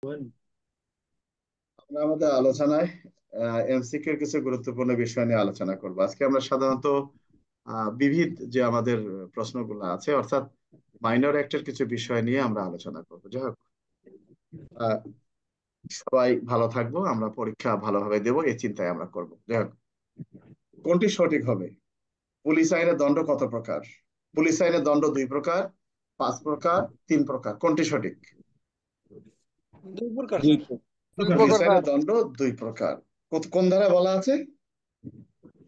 আমরা আমাদের আলোচনায় এমসিকিউ এর কিছু গুরুত্বপূর্ণ বিষয় নিয়ে আলোচনা করব। আজকে আমরা সাধারণত বিবিধ যে আমাদের প্রশ্নগুলো আছে, অর্থাৎ মাইনর অ্যাক্টের কিছু বিষয় নিয়ে আমরা আলোচনা করব। যাই হোক, আহ, সবাই ভালো থাকবো, আমরা পরীক্ষা ভালোভাবে দেবো এই চিন্তায় আমরা করব। যাই হোক, কোনটি সঠিক হবে? পুলিশ আইনের দণ্ড কত প্রকার? পুলিশ আইনের দণ্ড 2 প্রকার, 5 প্রকার, 3 প্রকার। কোনটি সঠিক? দুই প্রকার দুই স্যার। প্রকার। পুলিশ স্যার আইনের দণ্ড 2 প্রকার। কোন ধারায় বলা আছে?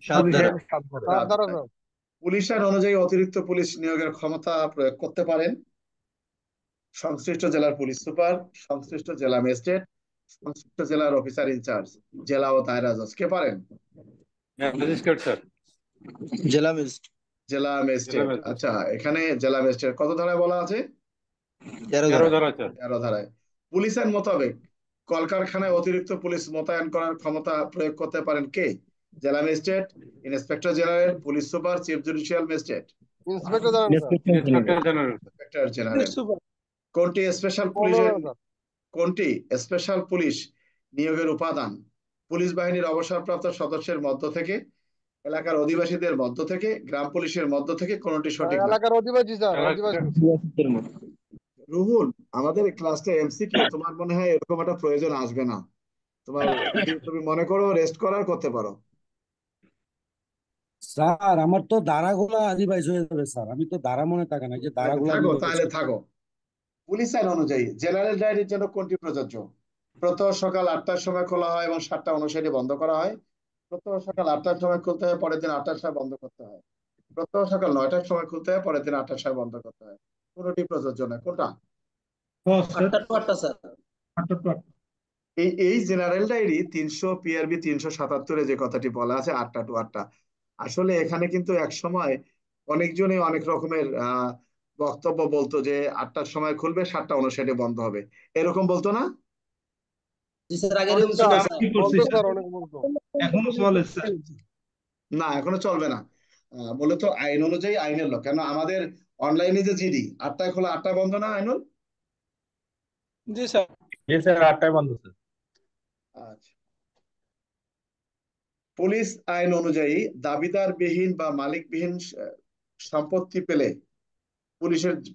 7 ধারা। 7 ধারা স্যার। পুলিশ আইন অনুযায়ী অতিরিক্ত পুলিশ নিয়োগের ক্ষমতা প্রয়োগ করতে পারেন সংশ্লিষ্ট জেলার পুলিশ সুপার, সংশ্লিষ্ট জেলা ম্যাজিস্ট্রেট, সংশ্লিষ্ট জেলার অফিসার ইনচার্জ, জেলা ও দায়রা জজ। কে পারেন? Magistrate sir. জেলা ম্যাজিস্ট্রেট। জেলা ম্যাজিস্ট্রেট। আচ্ছা, এখানে জেলা ম্যাজিস্ট্রেট কত ধারায় বলা আছে? 13 ধারা স্যার। 13 ধারায়। পুলিশ আইন মোতাবেক কলকারখানায় অতিরিক্ত পুলিশ মোতায়েন করার ক্ষমতা প্রয়োগ করতে পারেন কে? জেলা magistrate, inspector general, police super, chief judicial magistrate. Inspector general sir. Inspector general. Police super. কোনটি স্পেশাল পুলিশের কোনটি স্পেশাল পুলিশ নিয়োগের উপাদান? পুলিশ বাহিনীর অবসরপ্রাপ্ত সদস্যের মধ্য থেকে, এলাকার অধিবাসীদের মধ্য থেকে, গ্রাম পুলিশের মধ্য থেকে। কোনটি সঠিক না? এলাকার অধিবাসী স্যার, অধিবাসী। রুহুল, আমাদের ক্লাসটা এমসিকিউ, তোমার মনে হয় এরকম একটা প্রয়োজন আসবে না। তোমার যদি তুমি মনে করো রেস্ট করার করতে পারো। স্যার আমার তো ধারাগুলা রিভাইজ হয়ে যাবে স্যার, আমি তো ধারা মনে থাকে না যে ধারাগুলা থাকো, রিভাইজ। তাহলে থাকো। পুলিশ আইন অনুযায়ী জেনারেল ডায়েরির জন্য কোনটি প্রযোজ্য? প্রত্যহ সকাল 8টার সময় খোলা হয় এবং 7টা 59-এ বন্ধ করা হয়। প্রত্যহ সকাল 8টার সময় খুলতে হয়, পরের দিন 8টার সময় বন্ধ করতে হয়। প্রত্যহ সকাল 9টার সময় খুলতে হয়, পরের দিন 8টার সময় বন্ধ করতে হয়। কোনটি প্রযোজ্য নয়? কোনটা? এই জেনারেল ডায়েরি 300 পিআরবি 377-এ যে কথাটি বলা আছে 8টা টু 8টা, আসলে এখানে কিন্তু এক সময় অনেকজনই অনেক রকমের বক্তব্য বলতো যে 8টার সময় খুলবে, 7টা 59-এ বন্ধ হবে, এরকম বলতো না? না, এখনো চলবে না। মূলত আইন অনুযায়ী আইনের লোক, কেন আমাদের অনলাইনে যে জিডি 8টায় খোলা 8টায় বন্ধ না আইনুল? জি স্যার। জি স্যার, 8টায় বন্ধ স্যার। আচ্ছা, পুলিশ আইন অনুযায়ী দাবিদার বিহীন বা মালিকবিহীন সম্পত্তি পেলে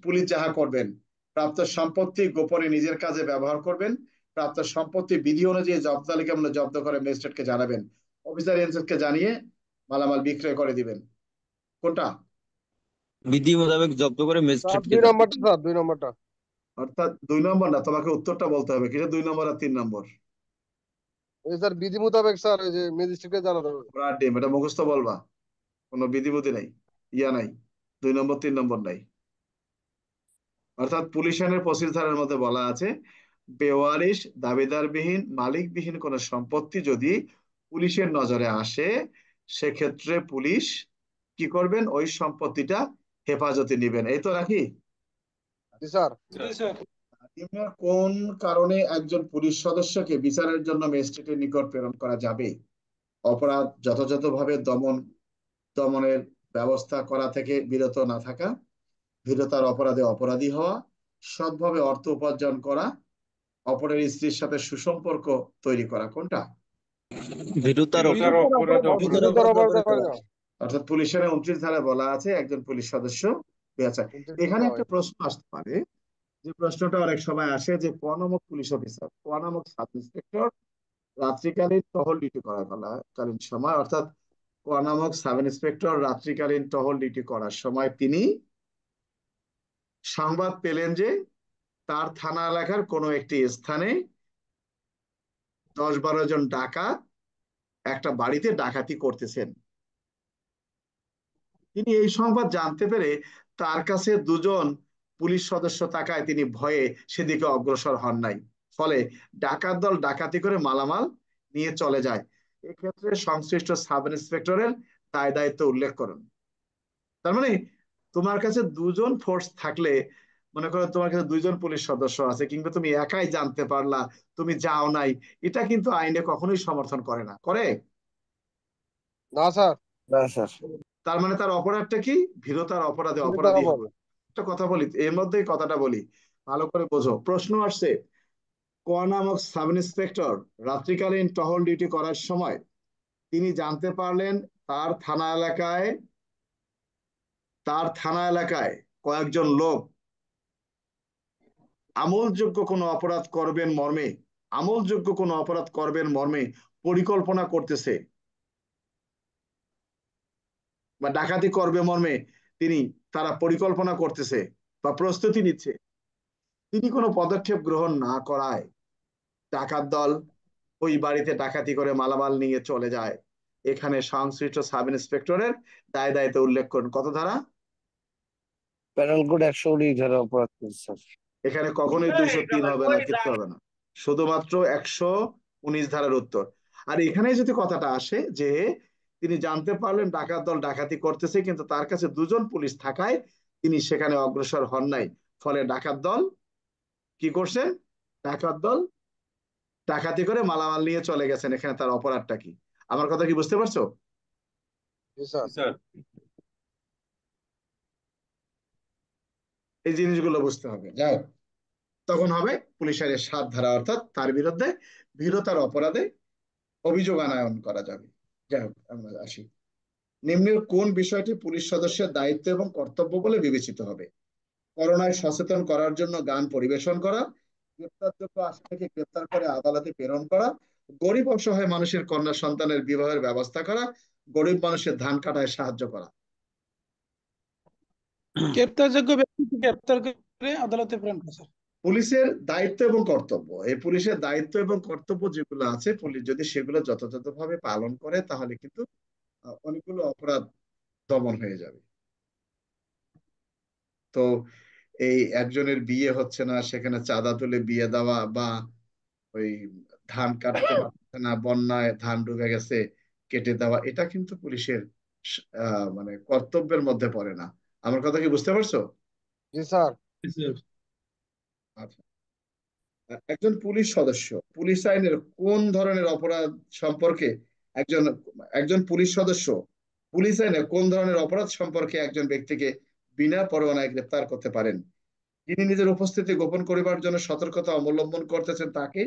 পুলিশ যাহা করবেন, প্রাপ্ত সম্পত্তি গোপনে নিজের কাজে ব্যবহার করবেন। প্রাপ্ত সম্পত্তি বিধি অনুযায়ী জব্দ তালিকা মূল্যে জব্দ করে ম্যাজিস্ট্রেটকে জানাবেন, অফিসার ইনচার্জকে জানিয়ে মালামাল বিক্রয় করে দিবেন। কোনটা? বিধি মোতাবেক জব্দ করে স্যার ম্যাজিস্ট্রেট 2 নম্বরটা স্যার, 2 নম্বরটা। অর্থাৎ 2 নম্বর না, তোমাকে উত্তরটা বলতে হবে কিসে 2 নম্বর আর 3 নম্বর। এই স্যার বিধি মোতাবেক স্যার, এই যে ম্যাজিস্ট্রেটকে জানাতে হবে। ব্রাড ডিম, এটা মুখস্থ বলবা, কোনো বিধিবুদ্ধি নাই, ইয়া নাই, 2 নম্বর 3 নম্বর নাই। অর্থাৎ পুলিশ আইনের 25 ধারার মধ্যে বলা আছে, বেওয়ারিশ দাবিদারবিহীন মালিকবিহীন কোন সম্পত্তি যদি পুলিশের নজরে আসে, সেক্ষেত্রে পুলিশ কি করবেন? ওই সম্পত্তিটা হেফাজতে নিবেন। এই তো নাকি? জি স্যার। নিম্নের কোন কারণে একজন পুলিশ সদস্যকে বিচারের জন্য ম্যাজিস্ট্রেটের নিকট প্রেরণ করা যাবে? অপরাধ যথাযথভাবে দমনের ব্যবস্থা করা থেকে বিরত না থাকা, ভীরতার অপরাধে অপরাধী হওয়া, সৎভাবে অর্থ উপার্জন করা, অপরের স্ত্রীর সাথে সুসম্পর্ক তৈরি করা। কোনটা? ভীরুতার অর্থাৎ পুলিশের 29 ধারায় বলা আছে একজন পুলিশ সদস্য বেআচার। এখানে একটা প্রশ্ন আসতে পারে, যে প্রশ্নটা অনেক সময় আসে যে ক নামক পুলিশ অফিসার, ক নামক সাব ইন্সপেক্টর রাত্রিকালীন টহল ডিউটি কালীন সময়, অর্থাৎ ক নামক সাব ইন্সপেক্টর রাত্রিকালীন টহল ডিউটি করার সময় তিনি সংবাদ পেলেন যে তার থানা এলাকার কোনো একটি স্থানে 10-12 জন ডাকাত একটা বাড়িতে ডাকাতি করতেছেন। তিনি এই সংবাদ জানতে পেরে তার কাছে 2জন পুলিশ সদস্য থাকায় তিনি ভয়ে সেদিকে অগ্রসর হন নাই, ফলে ডাকাত দল ডাকাতি করে মালামাল নিয়ে চলে যায়। এক্ষেত্রে সংশ্লিষ্ট সাব ইন্সপেক্টরের দায় দায়িত্ব উল্লেখ করুন। তার মানে তোমার কাছে 2জন ফোর্স থাকলে, মনে করো তোমার কাছে 2জন পুলিশ সদস্য আছে, কিংবা তুমি একাই জানতে পারলা, তুমি যাও নাই, এটা কিন্তু আইনে কখনোই সমর্থন করে না, করে? না স্যার। তার মানে তার অপরাধটা কি? ভীরতার অপরাধে অপরাধী হবে। একটা কথা বলি, এর মধ্যেই কথাটা বলি, ভালো করে বোঝো। প্রশ্ন আসছে ক নামক সাব ইন্সপেক্টর রাত্রিকালীন টহল ডিউটি করার সময় তিনি জানতে পারলেন তার থানা এলাকায় কয়েকজন লোক আমলযোগ্য কোনো অপরাধ করবেন মর্মে পরিকল্পনা করতেছে বা ডাকাতি করবে মর্মে তারা পরিকল্পনা করতেছে বা প্রস্তুতি নিচ্ছে, তিনি কোনো পদক্ষেপ গ্রহণ না করায় ডাকাত দল ওই বাড়িতে ডাকাতি করে মালামাল নিয়ে চলে যায়। এখানে সংশ্লিষ্ট সাব ইন্সপেক্টরের দায়িত্ব উল্লেখ করুন। কত ধারা? প্যানেল কোড 119 ধারা অপরাধ করেছে স্যার। এখানে কখনোই 203 হবে না, কিচ্ছু হবে না, শুধুমাত্র 119 ধারার উত্তর। আর এখানে যদি কথাটা আসে যে তিনি জানতে পারলেন ডাকাত দল ডাকাতি করতেছে, কিন্তু তার কাছে দুজন পুলিশ থাকায় তিনি সেখানে অগ্রসর হন নাই, ফলে ডাকাত দল কি করছেন? ডাকাত দল ডাকাতি করে মালামাল নিয়ে চলে গেছেন। এখানে তার অপরাধটা কি? আমার কথা কি বুঝতে পারছো? জি স্যার। স্যার এই জিনিসগুলো বুঝতে হবে। যাই হোক, তখন হবে পুলিশ আইনের 7 ধারা, অর্থাৎ তার বিরুদ্ধে ভীরুতার অপরাধে অভিযোগ আনায়ন করা যাবে। যাই হোক, আমরা আসি। নিম্নের কোন বিষয়টি পুলিশ সদস্যের দায়িত্ব এবং কর্তব্য বলে বিবেচিত হবে? করোনায় সচেতন করার জন্য গান পরিবেশন করা, গ্রেপ্তারযোগ্য আসামিকে গ্রেপ্তার করে আদালতে প্রেরণ করা, গরিব অসহায় মানুষের কন্যা সন্তানের বিবাহের ব্যবস্থা করা, গরিব মানুষের ধান কাটায় সাহায্য করা। গ্রেপ্তারযোগ্য ব্যক্তিকে গ্রেপ্তার করে আদালতে প্রেরণ করা স্যার। পুলিশের দায়িত্ব এবং কর্তব্য, এই পুলিশের দায়িত্ব এবং কর্তব্য যেগুলো আছে, পুলিশ যদি সেগুলো যথাযথভাবে পালন করে তাহলে কিন্তু অনেকগুলো অপরাধ দমন হয়ে যাবে। তো এই একজনের বিয়ে হচ্ছে না, সেখানে চাঁদা তুলে বিয়ে দেওয়া, বা ওই ধান কাটতে পারছে না, বন্যায় ধান ডুবে গেছে, কেটে দেওয়া, এটা কিন্তু পুলিশের মানে কর্তব্যের মধ্যে পড়ে না। আমার কথা কি বুঝতে পারছো? জি স্যার। আচ্ছা, একজন পুলিশ সদস্য পুলিশ আইনের কোন ধরনের অপরাধ সম্পর্কে একজন একজন পুলিশ সদস্য পুলিশ আইনে কোন ধরনের অপরাধ সম্পর্কে একজন ব্যক্তিকে বিনা পরোয়ানায় গ্রেপ্তার করতে পারেন? যিনি নিজের উপস্থিতি গোপন করিবার জন্য সতর্কতা অবলম্বন করতেছেন তাকে,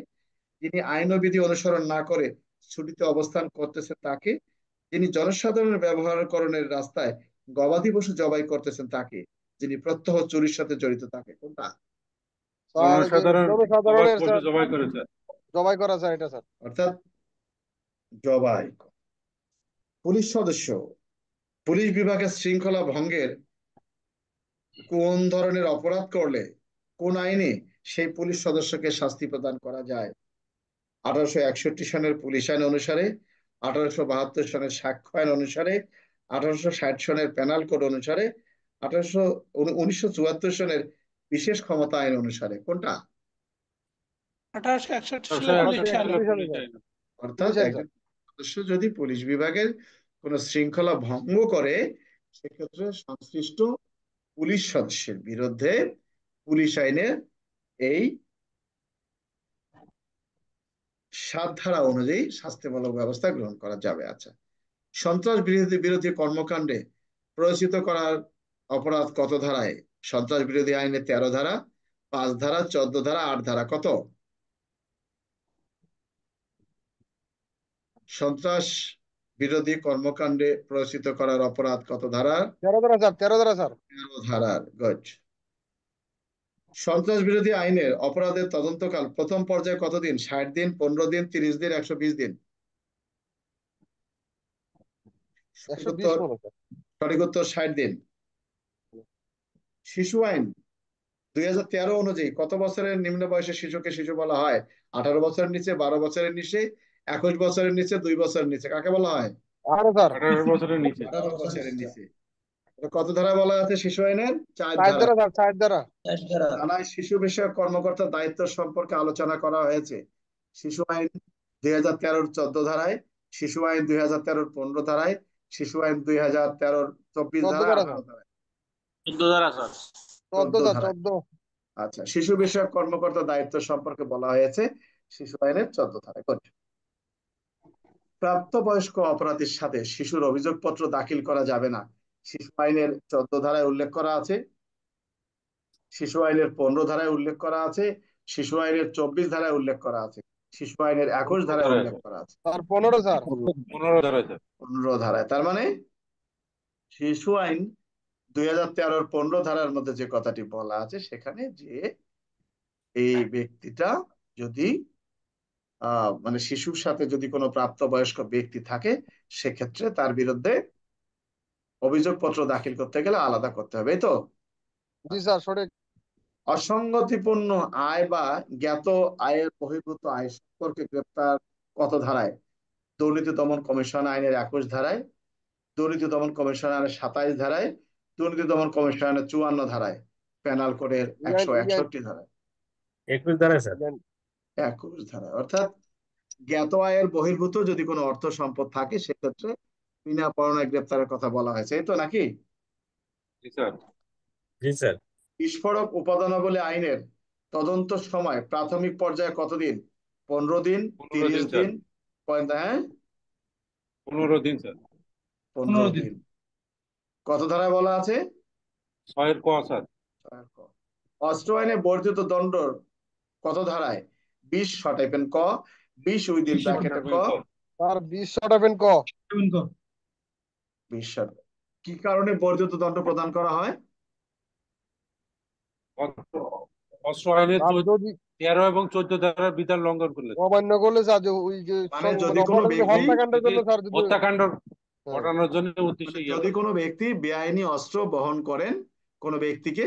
যিনি আইন ও বিধি অনুসরণ না করে ছুটিতে অবস্থান করতেছেন তাকে, যিনি জনসাধারণের ব্যবহারকরণের রাস্তায় গবাদি পশু জবাই করতেছেন তাকে, যিনি প্রত্যহ চুরির সাথে জড়িত তাকে। কোনটা? স্যার জনসাধারণের স্যার জবাই করেছে। জবাই করা স্যার, এটা স্যার। অর্থাৎ জবাই। পুলিশ সদস্য পুলিশ বিভাগের শৃঙ্খলা ভঙ্গের কোন ধরনের অপরাধ করলে কোন আইনে সেই পুলিশ সদস্যকে শাস্তি প্রদান করা যায়? 1861 সনের পুলিশ আইন অনুসারে, 1872 সনের সাক্ষ্য আইন অনুসারে, 1860 সনের পেনাল কোড অনুসারে, 1974 সনের বিশেষ ক্ষমতা আইন অনুসারে। কোনটা? 1861 সালে পুলিশ আইন। অর্থাৎ পুলিশ আইন স্যার। একজন সদস্য যদি পুলিশ বিভাগের কোন শৃঙ্খলা ভঙ্গ করে, সেক্ষেত্রে সংশ্লিষ্ট পুলিশ সদস্যের বিরুদ্ধে পুলিশ আইনের এই 7 ধারা অনুযায়ী শাস্তিমূলক ব্যবস্থা গ্রহণ করা যাবে। আচ্ছা, সন্ত্রাস বিরোধী কর্মকাণ্ডে প্ররোচিত করার অপরাধ কত ধারায়? সন্ত্রাস বিরোধী আইনে 13 ধারা, 5 ধারা, 14 ধারা, 8 ধারা। কত? সন্ত্রাস বিরোধী কর্মকাণ্ডে প্ররোচিত করার অপরাধ কত ধারার? 13 ধারা স্যার, 13 ধারা স্যার। 13 ধারার। গুড। সন্ত্রাস বিরোধী আইনের অপরাধের তদন্তকাল প্রথম পর্যায়ে কতদিন? 60 দিন, 15 দিন, 30 দিন, 120 দিন? 120 মনে স্যার। সঠিক উত্তর 60 দিন। শিশু আইন 2013 অনুযায়ী কত বছরের নিম্ন বয়সের শিশুকে শিশু বলা হয়? 18 বছরের নিচে, 12 বছরের নিচে, 21 বছরের নিচে, 2 বছরের নিচে? কাকে বলা হয়? 18 স্যার। 18 বছরের নিচে। 18 বছরের নিচে। কত ধারা বলা আছে শিশু আইনের? 4 60 ধারা। ধারা স্যার, 60 ধারা। থানায় শিশু বিষয়ক কর্মকর্তার দায়িত্ব সম্পর্কে আলোচনা করা হয়েছে শিশু আইন 2013 14 ধারায়, শিশু আইন 2013 15 ধারায়, শিশু আইন 2013 24 14 ধারায়, ধারা 18 স্যার। ধারায়। 14 ধারা স্যার। 14 স্যার, ধারায়। 14। আচ্ছা, শিশু বিষয়ক কর্মকর্তার দায়িত্ব সম্পর্কে বলা হয়েছে শিশু আইনের 14 ধারায়। Good. প্রাপ্তবয়স্ক অপরাধীর সাথে শিশুর অভিযোগপত্র দাখিল করা যাবে না, শিশু আইনের 14 ধারায় উল্লেখ করা আছে, শিশু আইনের 15 ধারায় উল্লেখ করা আছে, শিশু আইনের 24 ধারায় উল্লেখ করা আছে, শিশু আইনের 21 ধারায় উল্লেখ করা আছে, স্যার 15 স্যার। 15 ধারা স্যার। 15 ধারায়। তার মানে শিশু আইন 2013-র 15 ধারার মধ্যে যে কথাটি বলা আছে সেখানে যে এই ব্যক্তিটা যদি মানে শিশুর সাথে যদি কোনো প্রাপ্তবয়স্ক ব্যক্তি থাকে সেক্ষেত্রে তার বিরুদ্ধে অভিযোগপত্র দাখিল করতে গেলে আলাদা করতে হবে, এই তো। জি স্যার সঠিক। অসঙ্গতিপূর্ণ আয় বা জ্ঞাত আয়ের বহির্ভূত আয় সম্পর্কে গ্রেপ্তার কত ধারায়? দুর্নীতি দমন কমিশন আইনের 21 ধারায়, দুর্নীতি দমন কমিশন আইনের 27 ধারায়, দুর্নীতি দমন কমিশন আইনের 54 ধারায়, পেনাল কোডের এই আইন- এই আইন- 161 ধারায়, 21 ধারা স্যার। 21 ধারায়। অর্থাৎ জ্ঞাত আয়ের বহির্ভূত যদি কোনো অর্থ সম্পদ থাকে সেক্ষেত্রে বিনা পরোয়ানায় গ্রেপ্তারের কথা বলা হয়েছে, এই তো নাকি? জি স্যার। জি স্যার। বিস্ফোরক উপাদানাবলী আইনের তদন্ত সময় প্রাথমিক পর্যায়ে কতদিন? 15 দিন, 15 30 দিন স্যার। দিন, হ্যাঁ 15 দিন স্যার। 15 দিন। কত ধারায় বলা আছে? 6 এর ক স্যার। অস্ত্র আইনে বর্ধিত দণ্ড কত ধারায়? 20 শর্টাইপেন ক, 20 উইদিন ব্র্যাকেটে ক, স্যার 20 শর্ট অফ ক। 20 শর্ট। কি কারণে বর্ধিত দণ্ড প্রদান করা হয়? অস্ত্র আইনের স্যার যদি 13 এবং 14 ধারার বিধান লঙ্ঘন করলে অমান্য করলে স্যার যে ওই যে মানে যদি কোনো অপরাধ ব্যক্তি হত্যাকাণ্ডের জন্য স্যার যদি হত্যাকাণ্ড হ্যাঁ। ঘটানোর জন্য উদ্দেশ্যে মানে যদি কোনো ব্যক্তি বেআইনি অস্ত্র বহন করেন কোনো ব্যক্তিকে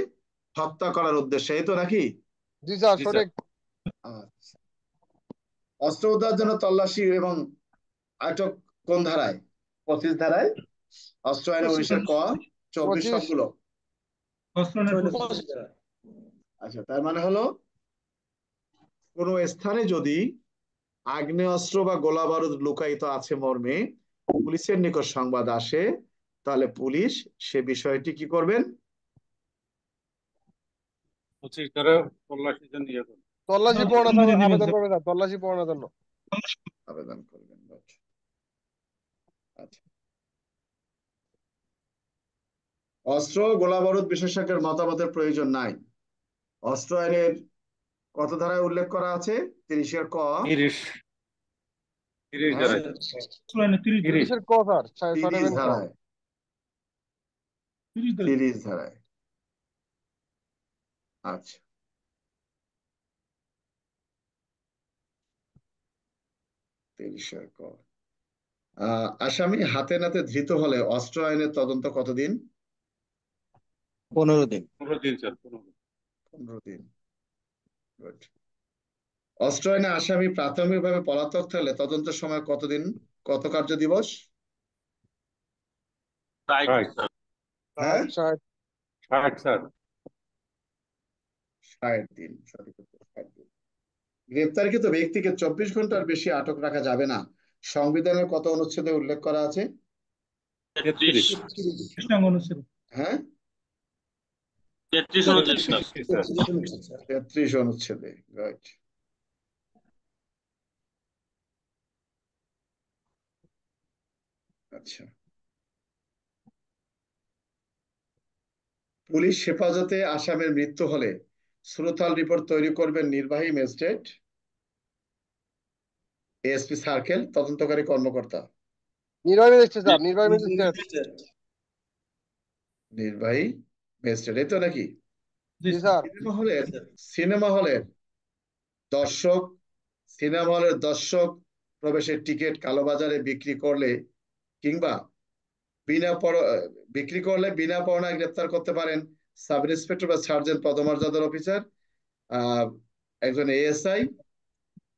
হত্যা করার উদ্দেশ্যে, এই তো নাকি? জি স্যার জি, সঠিক। আচ্ছা। অস্ত্র উদ্ধার জন্য তল্লাশি এবং আটক কোন ধারায়? 25 ধারায়, অস্ত্র আইনে 19-এর ক, 24 25 সবগুলো। আচ্ছা, তার মানে হলো কোন স্থানে যদি আগ্নেয়াস্ত্র বা গোলা বারুদ লুকায়িত আছে মর্মে পুলিশের নিকট সংবাদ আসে তাহলে পুলিশ সে বিষয়টি কি করবেন? 25 ধারা তল্লাশির জন্য ইয়ে করবে। তল্লাশি পরোয়ানা স্যার আবেদন করবে স্যার তল্লাশি পরোয়ানার জন্য। আবেদন করবেন। আচ্ছা, অস্ত্র গোলা বারুদ বিশেষজ্ঞের মতামতের প্রয়োজন নাই। অস্ত্র আইনের কত ধারায় উল্লেখ করা আছে? 30-এর ক, 30 হ্যাঁ, ধারায়। 30 এর ক স্যার 30 7 ক। ধারায়, 30 ধারায়। আচ্ছা, 30-এর ক। আসামি হাতে নাতে ধৃত হলে অস্ত্র আইনের তদন্ত কতদিন? 15 দিন। 15 দিন স্যার। 15 দিন। Good. অস্ত্র আইনে আসামি প্রাথমিকভাবে পলাতক থাকলে তদন্তের সময় কতদিন, কত কার্য দিবস? 60 হ্যাঁ, 60 স্যার। 60 দিন। সঠিক উত্তর, 60 দিন। গ্রেপ্তারকৃত ব্যক্তিকে 24 ঘন্টার বেশি আটক রাখা যাবে না, সংবিধানের কত অনুচ্ছেদে উল্লেখ করা আছে? 33 হ্যাঁ, 33 অনুচ্ছেদ স্যার। 33 অনুচ্ছেদে। রাইট। আচ্ছা, পুলিশ হেফাজতে আসামির মৃত্যু হলে সুরতাল রিপোর্ট তৈরি করবেন নির্বাহী ম্যাজিস্ট্রেট, এএসপি সার্কেল, তদন্তকারী কর্মকর্তা। নির্বাহী ম্যাজিস্ট্রেট স্যার নির্বাহী ম্যাজিস্ট্রেট। নির্বাহী ম্যাজিস্ট্রেট, এই তো নাকি? জি স্যার। সিনেমা হলের দর্শক সিনেমা হলের দর্শক প্রবেশের টিকিট কালোবাজারে বিক্রি করলে কিংবা বিনা বিক্রি করলে বিনা পরোয়ানায় গ্রেপ্তার করতে পারেন সাব ইন্সপেক্টর বা সার্জেন্ট পদমর্যাদার অফিসার, একজন এএসআই,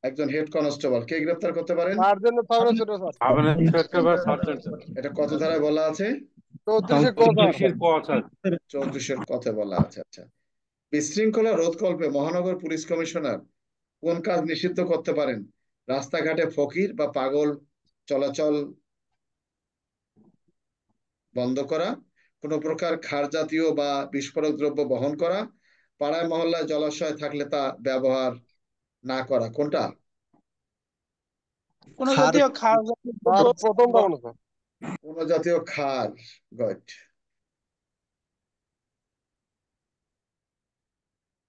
একজন হেড কনস্টেবল। কে গ্রেপ্তার করতে পারেন? Sergeant sub inspector sir. Sub inspector বা সার্জেন্ট স্যার। এটা কত ধারায় বলা আছে? 34 এর ক স্যার। 34 ক স্যার। 34-এর কথা বলা আছে। আচ্ছা, বিশৃঙ্খলা রোধকল্পে মহানগর পুলিশ কমিশনার কোন কাজ নিষিদ্ধ করতে পারেন? রাস্তাঘাটে ফকির বা পাগল চলাচল বন্ধ করা, কোন প্রকার ক্ষার জাতীয় বা বিস্ফোরক দ্রব্য বহন করা, পাড়ায় মহল্লায় জলাশয় থাকলে তা ব্যবহার না করা। কোনটা? কোন জাতীয় খাওয়া স্যার প্রথমটা মনে স্যার। কোন জাতীয় ক্ষার। গুড।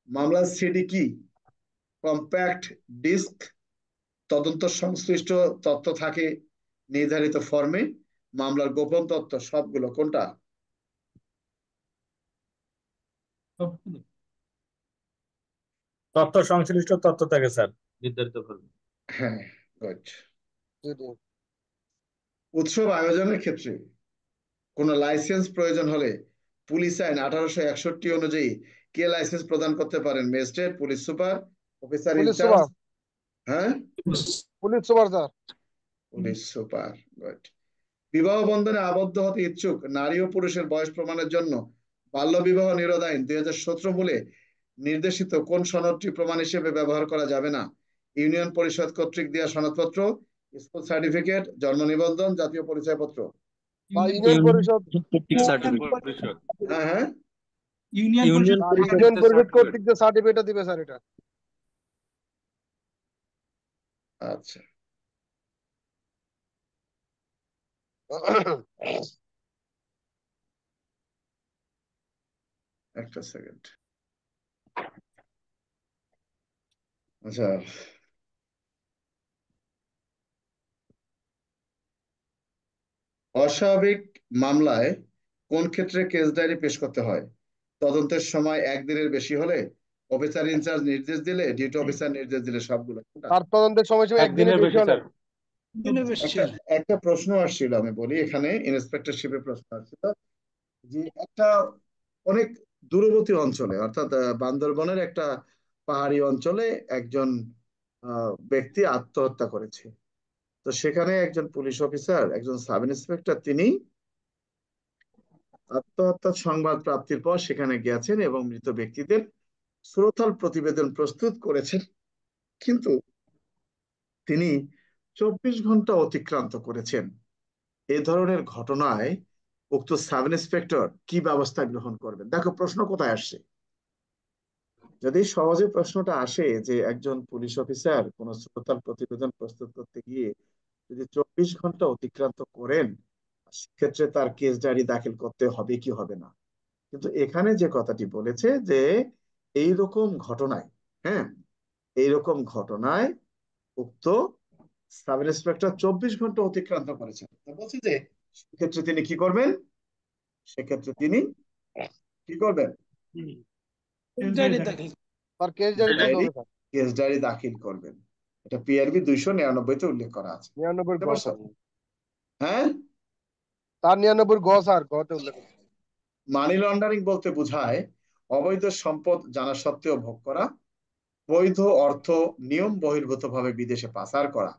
মামলার সিডি কি? কম্প্যাক্ট ডিস্ক, তদন্ত সংশ্লিষ্ট তথ্য থাকে নির্ধারিত ফর্মে, মামলার গোপন তথ্য, সবগুলো। কোনটা? তথ্য সংশ্লিষ্ট তথ্য থাকে স্যার নির্ধারিত ভাবে। হ্যাঁ, গুড। জি জি। উৎসব আয়োজনের ক্ষেত্রে কোন লাইসেন্স প্রয়োজন হলে পুলিশ আইন 1861 অনুযায়ী কে লাইসেন্স প্রদান করতে পারেন? Magistrate, police super, officer police in charge? Super, হ্যাঁ, police super sir. Police super, good. বিবাহ বন্ধনে আবদ্ধ হতে ইচ্ছুক নারী ও পুরুষের বয়স প্রমাণের জন্য বাল্য বিবাহ নিরোধ আইন 2017 বলে নির্দেশিত কোন সনদটি প্রমাণ হিসেবে ব্যবহার করা যাবে না? ইউনিয়ন পরিষদ কর্তৃক দেওয়া সনদপত্র, স্কুল সার্টিফিকেট, জন্ম নিবন্ধন, জাতীয় পরিচয়পত্র? বা ইউনিয়ন পরিষদ, পরিষদ। হ্যাঁ হ্যাঁ, ইউনিয়ন ইউনিয়ন পরিষদ পরিষদ ইউনিয়ন পরিষদ কর্তৃক যে সার্টিফিকেট দিবে স্যার এটা। আচ্ছা। একটা সেকেন্ড। আচ্ছা, অস্বাভাবিক মামলায় কোন ক্ষেত্রে কেস ডায়েরি পেশ করতে হয়? তদন্তের সময় 1 দিনের বেশি হলে, অফিসার ইনচার্জ নির্দেশ দিলে, ডিউটি অফিসার নির্দেশ দিলে, সবগুলো? কোনটা? তার তদন্তের সময়সীমা একদিনের একদিনের বেশি বেশি হলে। স্যার। দিনের বেশি একটা হলে। একটা প্রশ্ন আসছিল, আমি বলি, এখানে ইন্সপেক্টরশিপের প্রশ্ন আসছিল যে একটা অনেক দূরবর্তী অঞ্চলে, অর্থাৎ বান্দরবনের একটা পাহাড়ি অঞ্চলে একজন ব্যক্তি আত্মহত্যা করেছে। তো সেখানে একজন পুলিশ অফিসার, একজন সাব ইন্সপেক্টর, তিনি আত্মহত্যার সংবাদ প্রাপ্তির পর সেখানে গেছেন এবং মৃত ব্যক্তিদের শ্রোতাল প্রতিবেদন প্রস্তুত করেছেন, কিন্তু তিনি 24 ঘন্টা অতিক্রান্ত করেছেন। এ ধরনের ঘটনায় উক্ত সাব ইন্সপেক্টর কি ব্যবস্থা গ্রহণ করবেন? দেখো প্রশ্ন কোথায় আসছে। যদি সহজে প্রশ্নটা আসে যে একজন পুলিশ অফিসার কোন শ্রোতাল প্রতিবেদন প্রস্তুত করতে গিয়ে যদি 24 ঘন্টা অতিক্রান্ত করেন, সেক্ষেত্রে তার কেস ডায়েরি দাখিল করতে হবে কি হবে না। কিন্তু এখানে যে কথাটি বলেছে যে এইরকম ঘটনায়, হ্যাঁ, এইরকম ঘটনায় উক্ত সাব ইন্সপেক্টর 24 ঘন্টা অতিক্রান্ত করেছেন, তো বলছি যে সেক্ষেত্রে তিনি কি করবেন? সেক্ষেত্রে তিনি কি করবেন? ডায়েরি দাখিল। তার কেস ডায়েরি তুলতে হবে স্যার। কেস ডায়েরি দাখিল করবেন। এটা পিআরবি 299-তে উল্লেখ করা আছে। 99 বুঝতে গ পারছো? স্যার। হ্যাঁ, তার 99 গ স্যার, গতে উল্লেখ আছে। মানি লন্ডারিং বলতে বোঝায় অবৈধ সম্পদ জানা সত্ত্বেও ভোগ করা, বৈধ অর্থ নিয়ম বহির্ভূতভাবে বিদেশে পাচার করা,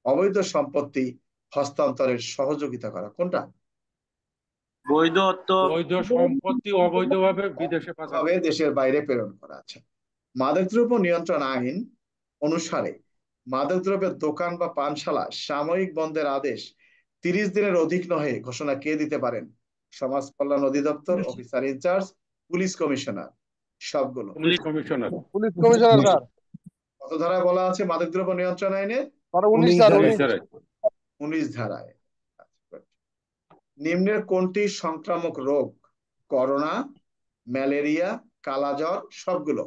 অবৈধ সম্পত্তি হস্তান্তরের সহযোগিতা করা। কোনটা? বৈধ অর্থ, বৈধ সম্পত্তি অবৈধভাবে বিদেশে পাচার ভাবে করা। দেশের বাইরে প্রেরণ করা আছে। মাদকদ্রব্য নিয়ন্ত্রণ আইন অনুসারে মাদকদ্রব্যের দোকান বা পানশালা সাময়িক বন্ধের আদেশ 30 দিনের অধিক নহে ঘোষণা কে দিতে পারেন? সমাজ কল্যাণ অধিদপ্তর, অফিসার ইনচার্জ, পুলিশ কমিশনার, সবগুলো? Police commissioner. Police commissioner sir. কত ধারায় বলা আছে মাদকদ্রব্য নিয়ন্ত্রণ আইনে? Sir 19 sir, 19 19। ধারায়। 19 ধারায়। নিম্নের কোনটি সংক্রামক রোগ? করোনা, ম্যালেরিয়া, কালাজ্বর, সবগুলো?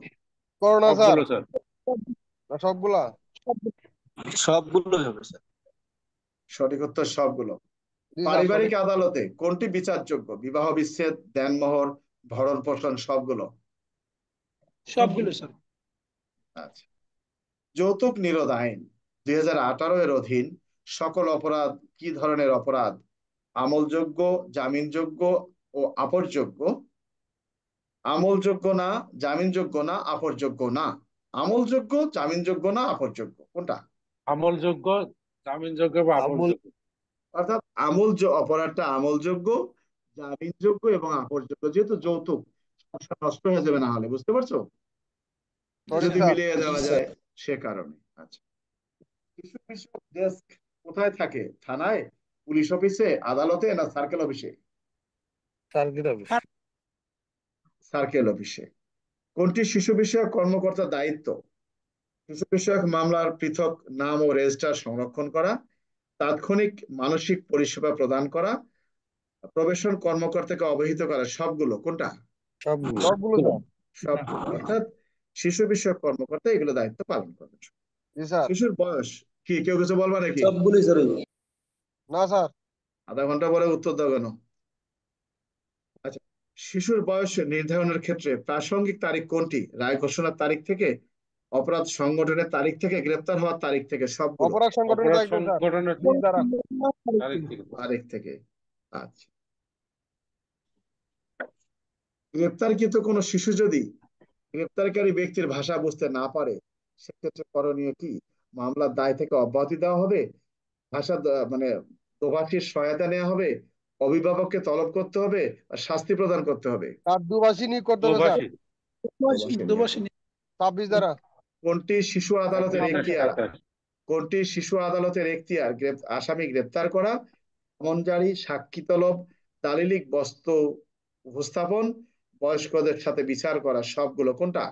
Corona sir. সবগুলো স্যার। না সবগুলা? সবগুলোই হবে স্যার। সঠিক উত্তর সবগুলো। জি স্যার, পারিবারিক সঠিক। আদালতে কোনটি বিচারযোগ্য? বিবাহ বিচ্ছেদ, দেনমোহর, ভরণ পোষণ, সবগুলো? সবগুলো স্যার। আচ্ছা। যৌতুক নিরোধ আইন 2018 এর অধীন সকল অপরাধ কি ধরনের অপরাধ? আমলযোগ্য, জামিনযোগ্য ও আপরযোগ্য? আমলযোগ্য না, জামিনযোগ্য না, আপরযোগ্য না? আমলযোগ্য, জামিনযোগ্য না, আপরযোগ্য? কোনটা? আমলযোগ্য, জামিনযোগ্য বা আপরযোগ্য। অর্থাৎ অপরাধটা আমলযোগ্য, জামিনযোগ্য এবং আপরযোগ্য। যেহেতু যৌতুক, সংসার নষ্ট হয়ে যাবে না হলে, বুঝতে পারছো? সঠিক যদি স্যার। মিলিয়ে দেওয়া যায় সে কারণে। আচ্ছা, শিশু বিষয়ক ডেস্ক কোথায় থাকে? থানায়, পুলিশ অফিসে, আদালতে, না সার্কেল অফিসে? সার্কেল অফিসে। কোনটি শিশু বিষয়ক কর্মকর্তার দায়িত্ব? শিশু বিষয়ক মামলার পৃথক নাম ও রেজিস্টার সংরক্ষণ করা, তাৎক্ষণিক মানসিক পরিষেবা প্রদান করা, প্রবেশন কর্মকর্তাকে অবহিত করা, সবগুলো? কোনটা? সবগুলো স্যার। সবগুলো। অর্থাৎ শিশু বিষয়ক কর্মকর্তা এগুলো দায়িত্ব পালন করবে। জি স্যার। শিশুর বয়স কি, কেউ কিছু বলবা নাকি? সবগুলোই স্যার। না স্যার। আধা ঘন্টা পরে উত্তর দাও কেন? আচ্ছা, শিশুর বয়স নির্ধারণের ক্ষেত্রে প্রাসঙ্গিক তারিখ কোনটি? রায় ঘোষণার তারিখ থেকে, অপরাধ সংগঠনের তারিখ থেকে, গ্রেপ্তার হওয়ার তারিখ থেকে, সবগুলো অপরাধ সংগঠনের অপরাধ দায়িত্ব স্যার। সংগঠনের তিন দ্বারা। তারিখ থেকে। তারিখ থেকে। আচ্ছা, গ্রেপ্তারকৃত কোনো শিশু যদি গ্রেপ্তারকারী ব্যক্তির ভাষা বুঝতে না পারে, সেক্ষেত্রে করণীয় কি? মামলার দায় থেকে অব্যাহতি দেওয়া হবে, মানে দোভাষীর সহায়তা নেওয়া হবে, অভিভাবককে তলব করতে হবে, আর শাস্তি প্রদান করতে হবে। তার দুভাষী নিয়োগ করতে হবে স্যার। প্রবাসী দুবাসী 26 দ্বারা। কোনটি শিশু আদালতের এখতিয়ার? 27-28 কোনটি শিশু আদালতের এখতিয়ার? আসামি গ্রেপ্তার করা, সমনজারি, সাক্ষী তলব, দালিলিক বস্তু উপস্থাপন, বয়স্কদের সাথে বিচার করা, সবগুলো কোনটা?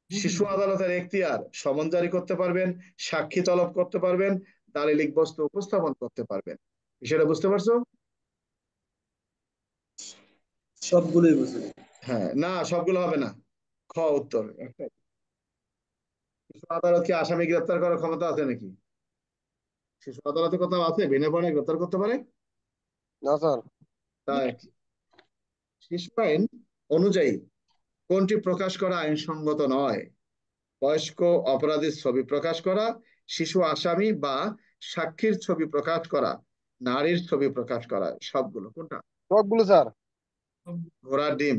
শিশু আদালতের এখতিয়ার সমন জারি করতে পারবেন, সাক্ষী তলব করতে পারবেন, দালিলিক বস্তু উপস্থাপন করতে পারবেন। বিষয়টা বুঝতে পারছো? সবগুলোই বুঝি। হ্যাঁ, না সবগুলো হবে না। খ উত্তর একটাই। শিশু আদালত কি আসামি গ্রেপ্তার করার ক্ষমতা আছে নাকি? শিশু আদালতে কোথাও আছে বিনা পণে গ্রেপ্তার করতে পারে? না স্যার। তাই শিশু আইন অনুযায়ী কোনটি প্রকাশ করা আইনসঙ্গত নয়? বয়স্ক অপরাধীর ছবি প্রকাশ করা, শিশু আসামি বা সাক্ষীর ছবি প্রকাশ করা, নারীর ছবি প্রকাশ করা, সবগুলো কোনটা? সবগুলো স্যার। ঘোড়ার ডিম।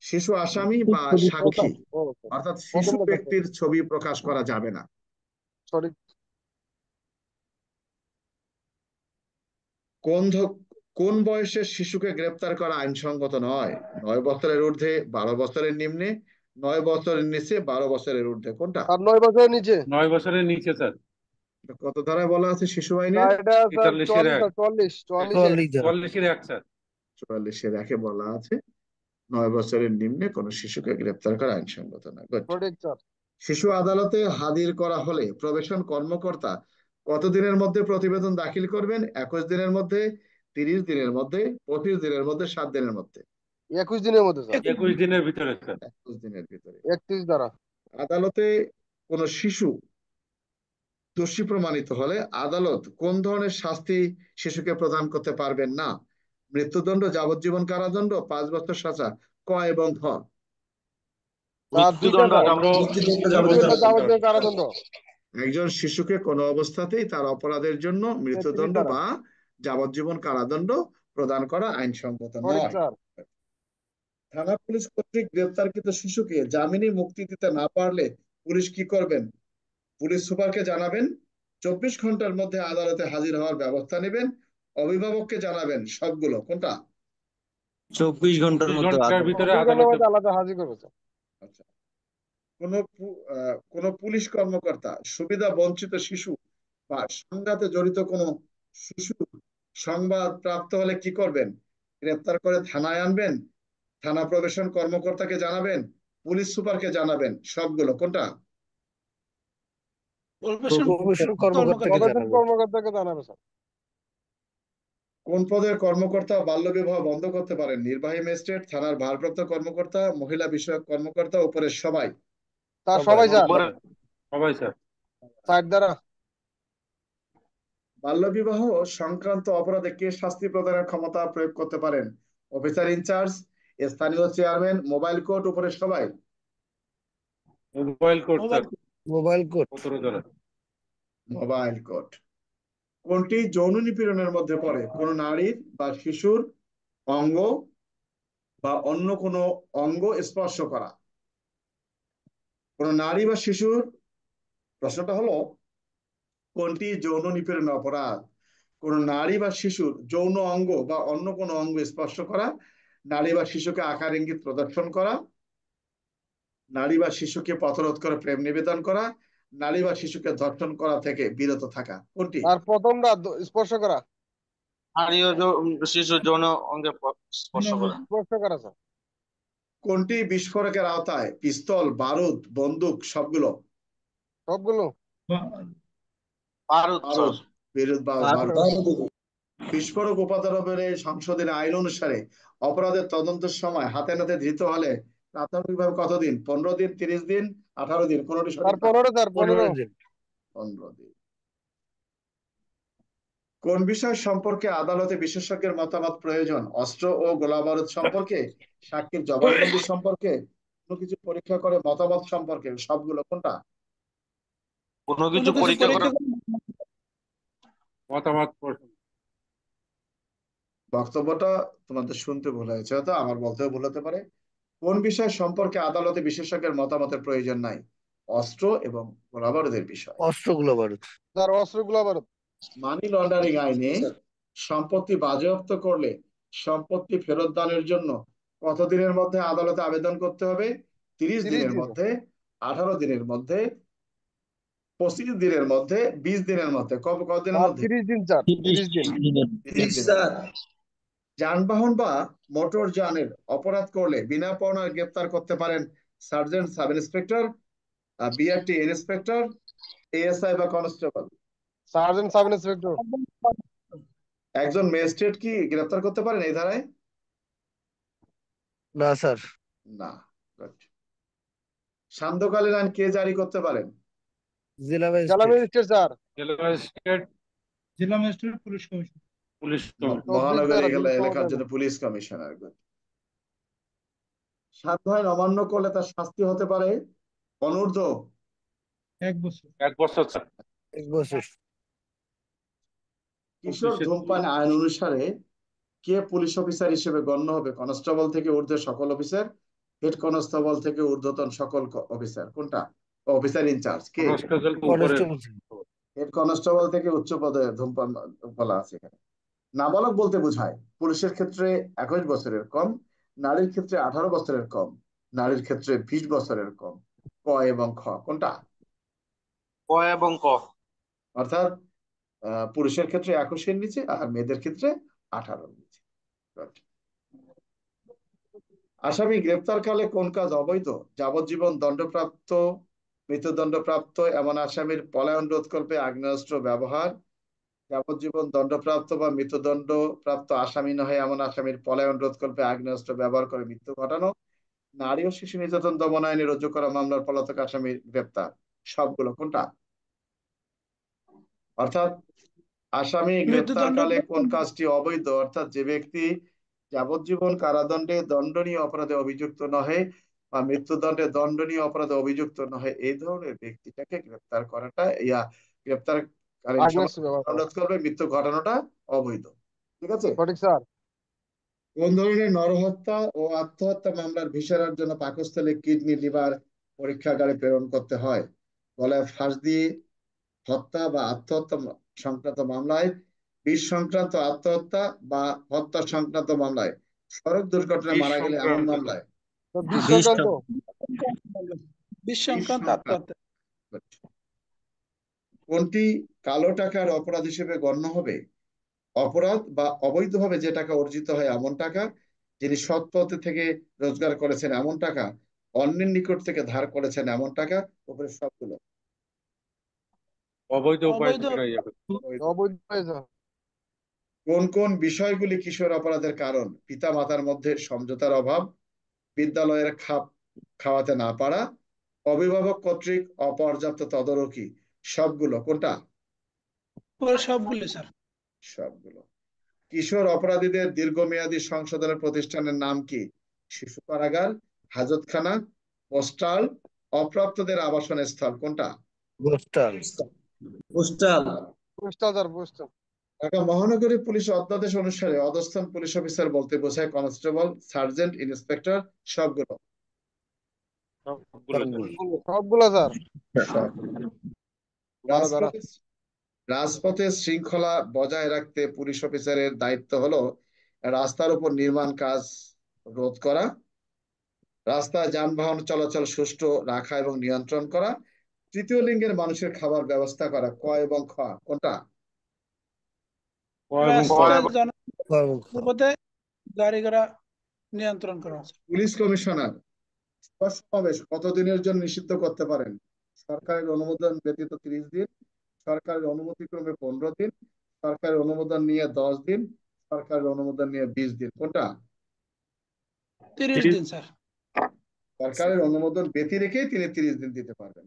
শিশু আসামি বা প্রথম। সাক্ষী ও, অর্থাৎ শিশু প্রথমটা স্যার। ব্যক্তির ছবি প্রকাশ করা যাবে না। সঠিক। কোন বয়সের শিশুকে গ্রেপ্তার করা আইনসঙ্গত নয়? 9 বছরের ঊর্ধ্বে, 12 বছরের নিম্নে, 9 বছরের নিচে, 12 বছরের ঊর্ধ্বে, কোনটা? আর 9 বছরের নিচে। 9 বছরের নিচে স্যার। কত ধারায় বলা আছে শিশু না, আইনের? এটা স্যার 43-এর 44 44-এর 1 স্যার। 44-এর 1-এ বলা আছে 9 বছরের নিম্নে কোন শিশুকে গ্রেপ্তার করা আইনসঙ্গত নয়। Good. সঠিক স্যার। শিশু আদালতে হাজির করা হলে প্রবেশন কর্মকর্তা কতদিনের মধ্যে প্রতিবেদন দাখিল করবেন? 21 দিনের মধ্যে, 30 দিনের মধ্যে, 25 দিনের মধ্যে, 7 দিনের মধ্যে? 21 দিনের মধ্যে স্যার। 21 দিনের ভিতরে স্যার। 21 দিনের ভিতরে। 31 দ্বারা। আদালতে কোন শিশু দোষী প্রমাণিত হলে আদালত কোন ধরনের শাস্তি শিশুকে প্রদান করতে পারবেন না? মৃত্যুদণ্ড, যাবজ্জীবন কারাদণ্ড, 5 বছর সাজা, ক এবং ঘ? মৃত্যুদণ্ড, যাবজ্জীবন কারাদণ্ড। একজন শিশুকে কোনো অবস্থাতেই তার অপরাধের জন্য মৃত্যুদণ্ড বা যাবজ্জীবন কারাদণ্ড প্রদান করা আইনসঙ্গত সঠিক নয়। স্যার। থানা পুলিশ কর্তৃক গ্রেপ্তারকৃত শিশুকে জামিনে মুক্তি দিতে না পারলে পুলিশ কি করবেন? পুলিশ সুপারকে জানাবেন, 24 ঘন্টার মধ্যে আদালতে হাজির হওয়ার ব্যবস্থা নেবেন, অভিভাবককে জানাবেন, সবগুলো কোনটা? 24 ঘন্টার 24 মধ্যে ঘন্টার ভিতরে 24 ঘন্টার আদালতে। মধ্যে আলাদা হাজির করবে স্যার। আচ্ছা, কোন পুলিশ কর্মকর্তা সুবিধা বঞ্চিত শিশু বা সংঘাতে জড়িত কোন শিশু সংবাদ প্রাপ্ত হলে কি করবেন? গ্রেপ্তার করে থানায় আনবেন, থানা প্রবেশন কর্মকর্তাকে জানাবেন, পুলিশ সুপারকে জানাবেন, সবগুলো কোনটা? প্রবেশন কর্মকর্তাকে জানাবে স্যার। কোন পদের কর্মকর্তা বাল্যবিবাহ বন্ধ করতে পারেন? নির্বাহী ম্যাজিস্ট্রেট, থানার ভারপ্রাপ্ত কর্মকর্তা, মহিলা বিষয়ক কর্মকর্তা, উপরের সবাই? তার সবাই স্যার। সবাই স্যার। 60 দ্বারা। বাল্যবিবাহ সংক্রান্ত অপরাধে কে শাস্তি প্রদানের ক্ষমতা প্রয়োগ করতে পারেন? অফিসার ইনচার্জ, স্থানীয় চেয়ারম্যান, মোবাইল কোর্ট, উপরের সবাই? Mobile court sir. Mobile code. 17 ধারা। Mobile court. কোনটি যৌন নিপীড়নের মধ্যে পড়ে? কোন নারীর বা শিশুর অঙ্গ বা অন্য কোনো অঙ্গ স্পর্শ করা। কোন নারী বা শিশুর, প্রশ্নটা হলো কোনটি যৌন নিপীড়ন অপরাধ? কোন নারী বা শিশুর যৌন অঙ্গ বা অন্য কোনো অঙ্গ স্পর্শ করা, নারী বা শিশুকে আকার ইঙ্গিত প্রদর্শন করা, নারী বা শিশুকে পথরোধ করে প্রেম নিবেদন করা, নারী বা শিশুকে ধর্ষণ করা থেকে বিরত থাকা, কোনটি? আর প্রথমটা স্পর্শ করা। নারী ও শিশু যৌন অঙ্গে স্পর্শ করা। স্পর্শ করা স্যার। কোনটি বিস্ফোরকের আওতায়? পিস্তল, বারুদ, বন্দুক, সবগুলো? সবগুলো। বারুদ স্যার। বারুদ, বারুদ। বিস্ফোরক উপাদানের সংশোধনী আইন অনুসারে অপরাধের তদন্তের সময় হাতে নাতে ধৃত হলে প্রাথমিকভাবে কতদিন? 15 দিন, 30 দিন, 18 দিন, কোনটি স্যার সঠিক না? 15 স্যার 15 দিন 15 দিন। কোন বিষয় সম্পর্কে আদালতে বিশেষজ্ঞের মতামত প্রয়োজন? অস্ত্র ও গোলাবারুদ সম্পর্কে, সাক্ষীর জবানবন্দি সম্পর্কে, কোনো কিছু পরীক্ষা করে মতামত সম্পর্কে, সবগুলো কোনটা? কোনো কোনো কিছু কিছু পরীক্ষা করে পরীক্ষা করে মতামত প্রশ্ন। বক্তব্যটা তোমাদের শুনতে ভুল হয়েছে, হয়তো আমার বলতেও ভুল হতে পারে। কোন বিষয় সম্পর্কে আদালতে বিশেষজ্ঞের মতামতের প্রয়োজন নাই? অস্ত্র এবং গোলাবারুদের বিষয়। অস্ত্রগুলো বারুদ স্যার অস্ত্রগুলো আবার মানি লন্ডারিং আইনে সম্পত্তি বাজেয়াপ্ত করলে সম্পত্তি ফেরত দানের জন্য কতদিনের মধ্যে আদালতে আবেদন করতে হবে? 30 30 দিনের দিন মধ্যে, 18 দিনের মধ্যে, 25 দিনের মধ্যে, 20 দিনের মধ্যে, কতদিনের আর মধ্যে? 30 দিন স্যার 30 দিন 30 দিনের মধ্যে। যানবাহন বা মোটর যানের অপরাধ করলে বিনা পাওনায় গ্রেপ্তার করতে পারেন sergeant, sub inspector, BRT inspector, ASI বা কনস্টেবল। সার্জেন্ট সাব ইন্সপেক্টর একজন ম্যাজিস্ট্রেট কি গ্রেপ্তার করতে পারেন এই ধারায়? না স্যার না। Good. সান্ধ্যকালীন আইন কে জারি করতে পারেন? জেলা জেলা ম্যাজিস্ট্রেট ম্যাজিস্ট্রেট স্যার জেলা ম্যাজিস্ট্রেট, জেলা ম্যাজিস্ট্রেট পুলিশ কমিশন পুলিশ মহানগরী দ্বারা এলাকার জন্য পুলিশ কমিশনার। Good. সাধ্য আইন অমান্য করলে তার শাস্তি হতে পারে অনূর্ধ্ব 1 বছর 1 বছর স্যার। 1 বছর কিশোর পুলিশের ধূমপান আইন অনুসারে কে পুলিশ অফিসার হিসেবে গণ্য হবে? কনস্টেবল থেকে ঊর্ধ্বে সকল অফিসার, হেড কনস্টেবল থেকে ঊর্ধ্বতন সকল অফিসার, কোনটা? অফিসার ইনচার্জ কে? কনস্টেবল উপরে। কনস্টেবল হেড কনস্টেবল থেকে উচ্চ পদে ধূমপান বলা আছে এখানে। নাবালক বলতে বোঝায় পুরুষের ক্ষেত্রে 21 বছরের কম, নারীর ক্ষেত্রে 18 বছরের কম, নারীর ক্ষেত্রে 20 বছরের কম। ক এবং খ কোনটা? ক এবং ক। অর্থাৎ পুরুষের ক্ষেত্রে 21-এর নিচে আর মেয়েদের ক্ষেত্রে 18-র নিচে। Good. আসামি গ্রেপ্তারকালে কোন কাজ অবৈধ? যাবজ্জীবন দণ্ডপ্রাপ্ত, মৃত্যুদণ্ডপ্রাপ্ত এমন আসামির পলায়ন রোধকল্পে আগ্নেয়াস্ত্র ব্যবহার, যাবজ্জীবন দণ্ডপ্রাপ্ত বা মৃত্যুদণ্ডপ্রাপ্ত আসামি নহে এমন আসামির পলায়ন রোধকল্পে আগ্নেয়াস্ত্র ব্যবহার করে মৃত্যু ঘটানো, নারী ও শিশু নির্যাতন দমন আইনে রুজু করা মামলার পলাতক আসামির গ্রেপ্তার, সবগুলো কোনটা? অর্থাৎ আসামি মৃত্যুদণ্ড গ্রেপ্তারকালে কোন কাজটি অবৈধ? অর্থাৎ যে ব্যক্তি যাবজ্জীবন কারাদণ্ডে দণ্ডনীয় অপরাধে অভিযুক্ত নহে বা মৃত্যুদণ্ডে দণ্ডনীয় অপরাধে অভিযুক্ত নহে, এই ধরনের ব্যক্তিটাকে গ্রেপ্তার করাটা গ্রেপ্তারকালীন সময় আগ্নেয়াস্ত্র ব্যবহার করা অনুরোধ করবে, মৃত্যু ঘটানোটা অবৈধ। ঠিক আছে। সঠিক স্যার কোন ধরনের নরহত্যা ও আত্মহত্যা মামলার ভিসারের জন্য পাকস্থলী, কিডনি, লিভার পরীক্ষাগারে প্রেরণ করতে হয়? গলায় ফাঁস দিয়ে হত্যা বা আত্মহত্যা সংক্রান্ত মামলায়, বিষ সংক্রান্ত আত্মহত্যা বা হত্যা সংক্রান্ত মামলায়, সড়ক দুর্ঘটনায় বিষ মারা গেলে এমন সংক্রান্ত। মামলায়, বিশ 20 সংক্রান্ত বিষ সংক্রান্ত আত্মহত্যা কোনটি কালো টাকার অপরাধ হিসেবে গণ্য হবে? অপরাধ বা অবৈধভাবে যে টাকা অর্জিত হয় এমন টাকা, যিনি সৎ পথে থেকে রোজগার করেছেন এমন টাকা, অন্যের নিকট থেকে ধার করেছেন এমন টাকা, উপরে সবগুলো অবৈধ উপায় অবৈধ থেকে যাবে। অবৈধ স্যার কোন কোন বিষয়গুলি কিশোর অপরাধের কারণ? পিতা মাতার মধ্যে সমঝোতার অভাব, বিদ্যালয়ের খাপ খাওয়াতে না পারা, অভিভাবক কর্তৃক অপর্যাপ্ত তদারকি, সবগুলো কোনটা? পরে সবগুলো স্যার সবগুলো। কিশোর অপরাধীদের দীর্ঘমেয়াদী সংশোধনের প্রতিষ্ঠানের নাম কি? শিশু কারাগার, হাজতখানা, পোস্টাল, অপ্রাপ্তদের আবাসন স্থল, কোনটা? Postal postal. Postal sir postal Dhaka মহানগরী পুলিশ অধ্যাদেশ অনুসারে অধস্তন পুলিশ অফিসার বলতে বোঝায় কনস্টেবল, সার্জেন্ট, ইন্সপেক্টর, সবগুলো। সবগুলো স্যার। সবগুলো স্যার সবগুলো। দাঁড়া দাঁড়া রাজপথে রাজপথে শৃঙ্খলা বজায় রাখতে পুলিশ অফিসারের দায়িত্ব হলো রাস্তার উপর নির্মাণ কাজ রোধ করা, রাস্তায় যানবাহন চলাচল সুষ্ঠু রাখা এবং নিয়ন্ত্রণ করা, তৃতীয় লিঙ্গের মানুষের খাবার ব্যবস্থা করা। ক এবং খ কোনটা? ক এবং খ। রাস্তায় জনপথে গাড়ি ঘোড়া নিয়ন্ত্রণ করা পুলিশ কমিশনার সভা সমাবেশ কতদিনের জন্য নিষিদ্ধ করতে পারেন? সরকারের অনুমোদন ব্যতীত 30 দিন, সরকারের অনুমতি ক্রমে 15 দিন, সরকারের অনুমোদন নিয়ে 10 দিন, সরকারের অনুমোদন নিয়ে 20 দিন, কোনটা? 30 দিন স্যার। সরকারের অনুমোদন ব্যতি রেখেই তিনি 30 দিন দিতে পারবেন।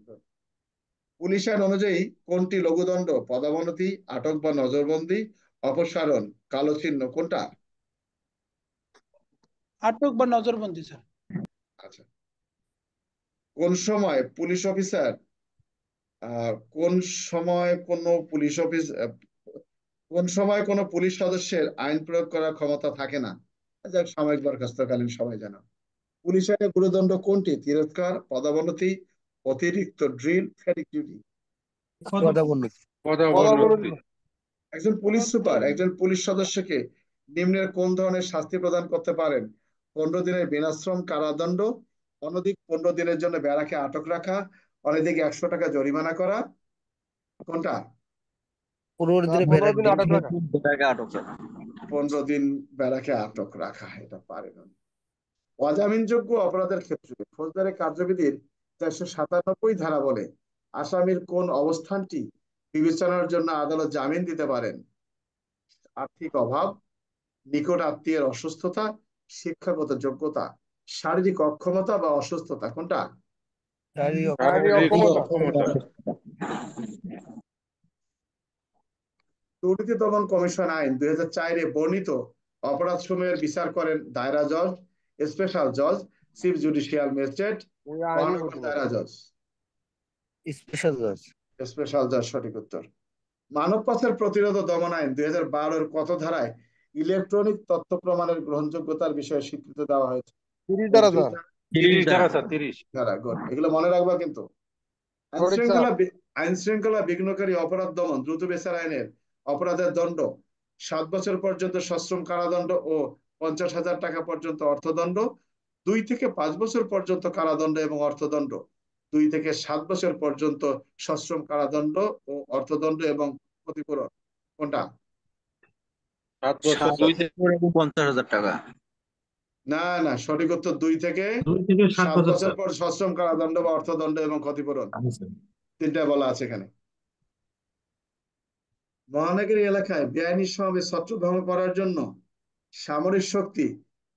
পুলিশ আইন অনুযায়ী কোনটি লঘুদণ্ড? পদোন্নতি, আটক বা নজরবন্দি, অপসারণ, কালো চিহ্ন, কোনটা? আটক বা নজরবন্দি স্যার। আচ্ছা, কোন সময় পুলিশ অফিসার কোন সময় কোনো পুলিশ অফিস কোন সময় কোনো পুলিশ সদস্যের আইন প্রয়োগ করার ক্ষমতা থাকে না? যাক, সাময়িক বরখাস্তকালীন সময় জানা। পুলিশ আইনে গুরুদণ্ড কোনটি? তিরস্কার, পদোন্নতি, অতিরিক্ত ড্রিল, ফ্যাটিগ ডিউটি। পদোন্নতি। পদোন্নতি। একজন পুলিশ সুপার একজন পুলিশ সদস্যকে নিম্নের কোন ধরনের শাস্তি প্রদান করতে পারেন? 15 দিনের বিনাশ্রম কারাদণ্ড, অনধিক 15 দিনের জন্য ব্যারাকে আটক রাখা, অনধিক 100 টাকা জরিমানা করা, কোনটা? 15 দিনে 15 দিন বেড়া আটক রাখা। 15 দিন ব্যারাকে আটক রাখা, এটা পারে না। অজামিনযোগ্য অপরাধের ক্ষেত্রে ফৌজদারি কার্যবিধির 497 ধারা বলে আসামির কোন অবস্থানটি বিবেচনার জন্য আদালত জামিন দিতে পারেন? আর্থিক অভাব, নিকট আত্মীয়ের অসুস্থতা, শিক্ষাগত যোগ্যতা, শারীরিক অক্ষমতা বা অসুস্থতা, কোনটা? শারীরিক শারীরিক অক্ষমতা। অক্ষমতা। দুর্নীতি দমন কমিশন আইন 2004 বর্ণিত অপরাধ সমূহের বিচার করেন দায়রা জজ, স্পেশাল জজ, চিফ জুডিশিয়াল ম্যাজিস্ট্রেট, ওই আইনই মহানগর বলতে পারবো। দায়রা জজ। স্পেশাল জজ। স্পেশাল জজ সঠিক উত্তর। মানব পাচার প্রতিরোধ ও দমন আইন 2012 কত ধারায় ইলেকট্রনিক তথ্য প্রমাণের গ্রহণযোগ্যতার বিষয়ে স্বীকৃতি দেওয়া হয়েছে? 30 দ্বারা স্যার। 30 ধারা স্যার, 30। ধারা। গুড, এগুলো মনে রাখবা কিন্তু। সঠিক স্যার। আইন শৃঙ্খলা বিঘ্নকারী অপরাধ দমন দ্রুত বিচার আইনের অপরাধের দণ্ড 7 বছর পর্যন্ত সশ্রম কারাদণ্ড ও 50,000 টাকা পর্যন্ত অর্থদণ্ড, 2 থেকে 5 বছর পর্যন্ত কারাদণ্ড এবং অর্থদণ্ড, 2 থেকে 7 বছর পর্যন্ত সশ্রম কারাদণ্ড ও অর্থদণ্ড এবং ক্ষতিপূরণ, কোনটা? 7 বছর। 2 থেকে 50,000 টাকা। না না, সঠিক উত্তর 2 থেকে 7 বছর পর সশ্রম কারাদণ্ড বা অর্থদণ্ড এবং ক্ষতিপূরণ, তিনটা বলা আছে এখানে। মহানগরী এলাকায় বেআইনি সমাবেশ ছত্রভঙ্গ করার জন্য সামরিক শক্তি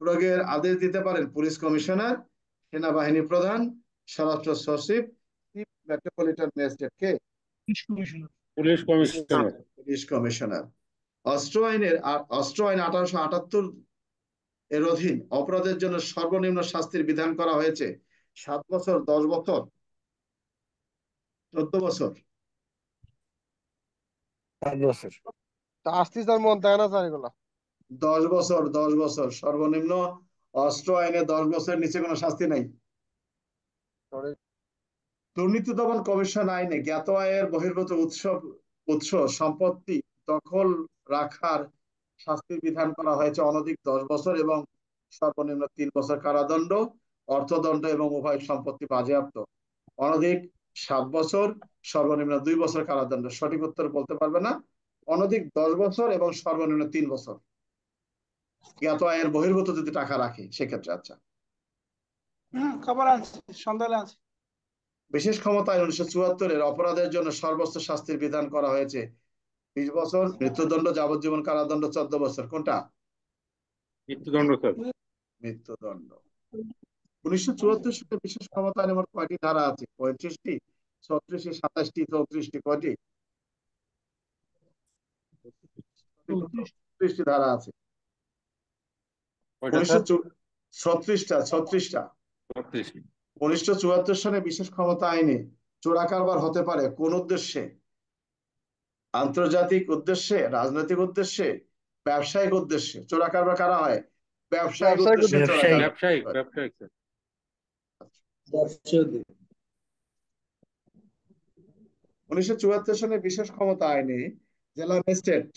প্রয়োগের আদেশ দিতে পারেন পুলিশ কমিশনার, সেনাবাহিনী প্রধান, স্বরাষ্ট্র সচিব, চিফ মেট্রোপলিটন ম্যাজিস্ট্রেট, কে? Police commissioner. Police commissioner. অস্ত্র আইন 1878 এর অধীন অপরাধের জন্য সর্বনিম্ন শাস্তির বিধান করা হয়েছে 7 বছর, 10 বছর, 14 বছর। 7 বছর। শাস্তি স্যার মন দেয় না স্যার এগুলা। 10 বছর, 10 বছর সর্বনিম্ন। অস্ত্র আইনে 10 বছরের নিচে কোনো শাস্তি নাই। সঠিক। দুর্নীতি দমন কমিশন আইনে জ্ঞাত আয়ের বহির্ভূত উৎস সম্পত্তি দখল রাখার শাস্তির বিধান করা হয়েছে অনধিক 10 বছর এবং সর্বনিম্ন 3 বছর কারাদণ্ড, অর্থদণ্ড এবং উভয় সম্পত্তি বাজেয়াপ্ত, অনধিক 7 বছর, সর্বনিম্ন 2 বছর কারাদণ্ড। সঠিক উত্তর বলতে পারবে না। অনধিক 10 বছর এবং সর্বনিম্ন 3 বছর জ্ঞাত আয়ের বহির্ভূত যদি টাকা রাখে সেক্ষেত্রে। আচ্ছা, খবর আনছি, সন্ধ্যালে আনছি। বিশেষ ক্ষমতা আইন 1974 অপরাধের জন্য সর্বোচ্চ শাস্তির বিধান করা হয়েছে 20 বছর, মৃত্যুদণ্ড, যাবজ্জীবন কারাদণ্ড, 14 বছর, কোনটা? মৃত্যুদণ্ড স্যার। মৃত্যুদণ্ড। 1974 সালে বিশেষ ক্ষমতা আইনে মোট কয়টি ধারা আছে? 35টি, 36টি, 27টি, 34টি, কয়টি? 36টি ধারা আছে। কয়টা স্যার? 36টা। 36। 1974 সালে বিশেষ ক্ষমতা আইনে চোরা কারবার হতে পারে কোন উদ্দেশ্যে? আন্তর্জাতিক উদ্দেশ্যে, রাজনৈতিক উদ্দেশ্যে, ব্যবসায়িক উদ্দেশ্যে। চোরা কারবার কারা হয়? ব্যবসায়িক ব্যবসায়িক উদ্দেশ্যে চোরা ব্যবসায়িক। কারবার। ব্যবসায়িক স্যার। 1974 সালে বিশেষ ক্ষমতা আইনে জেলা ম্যাজিস্ট্রেট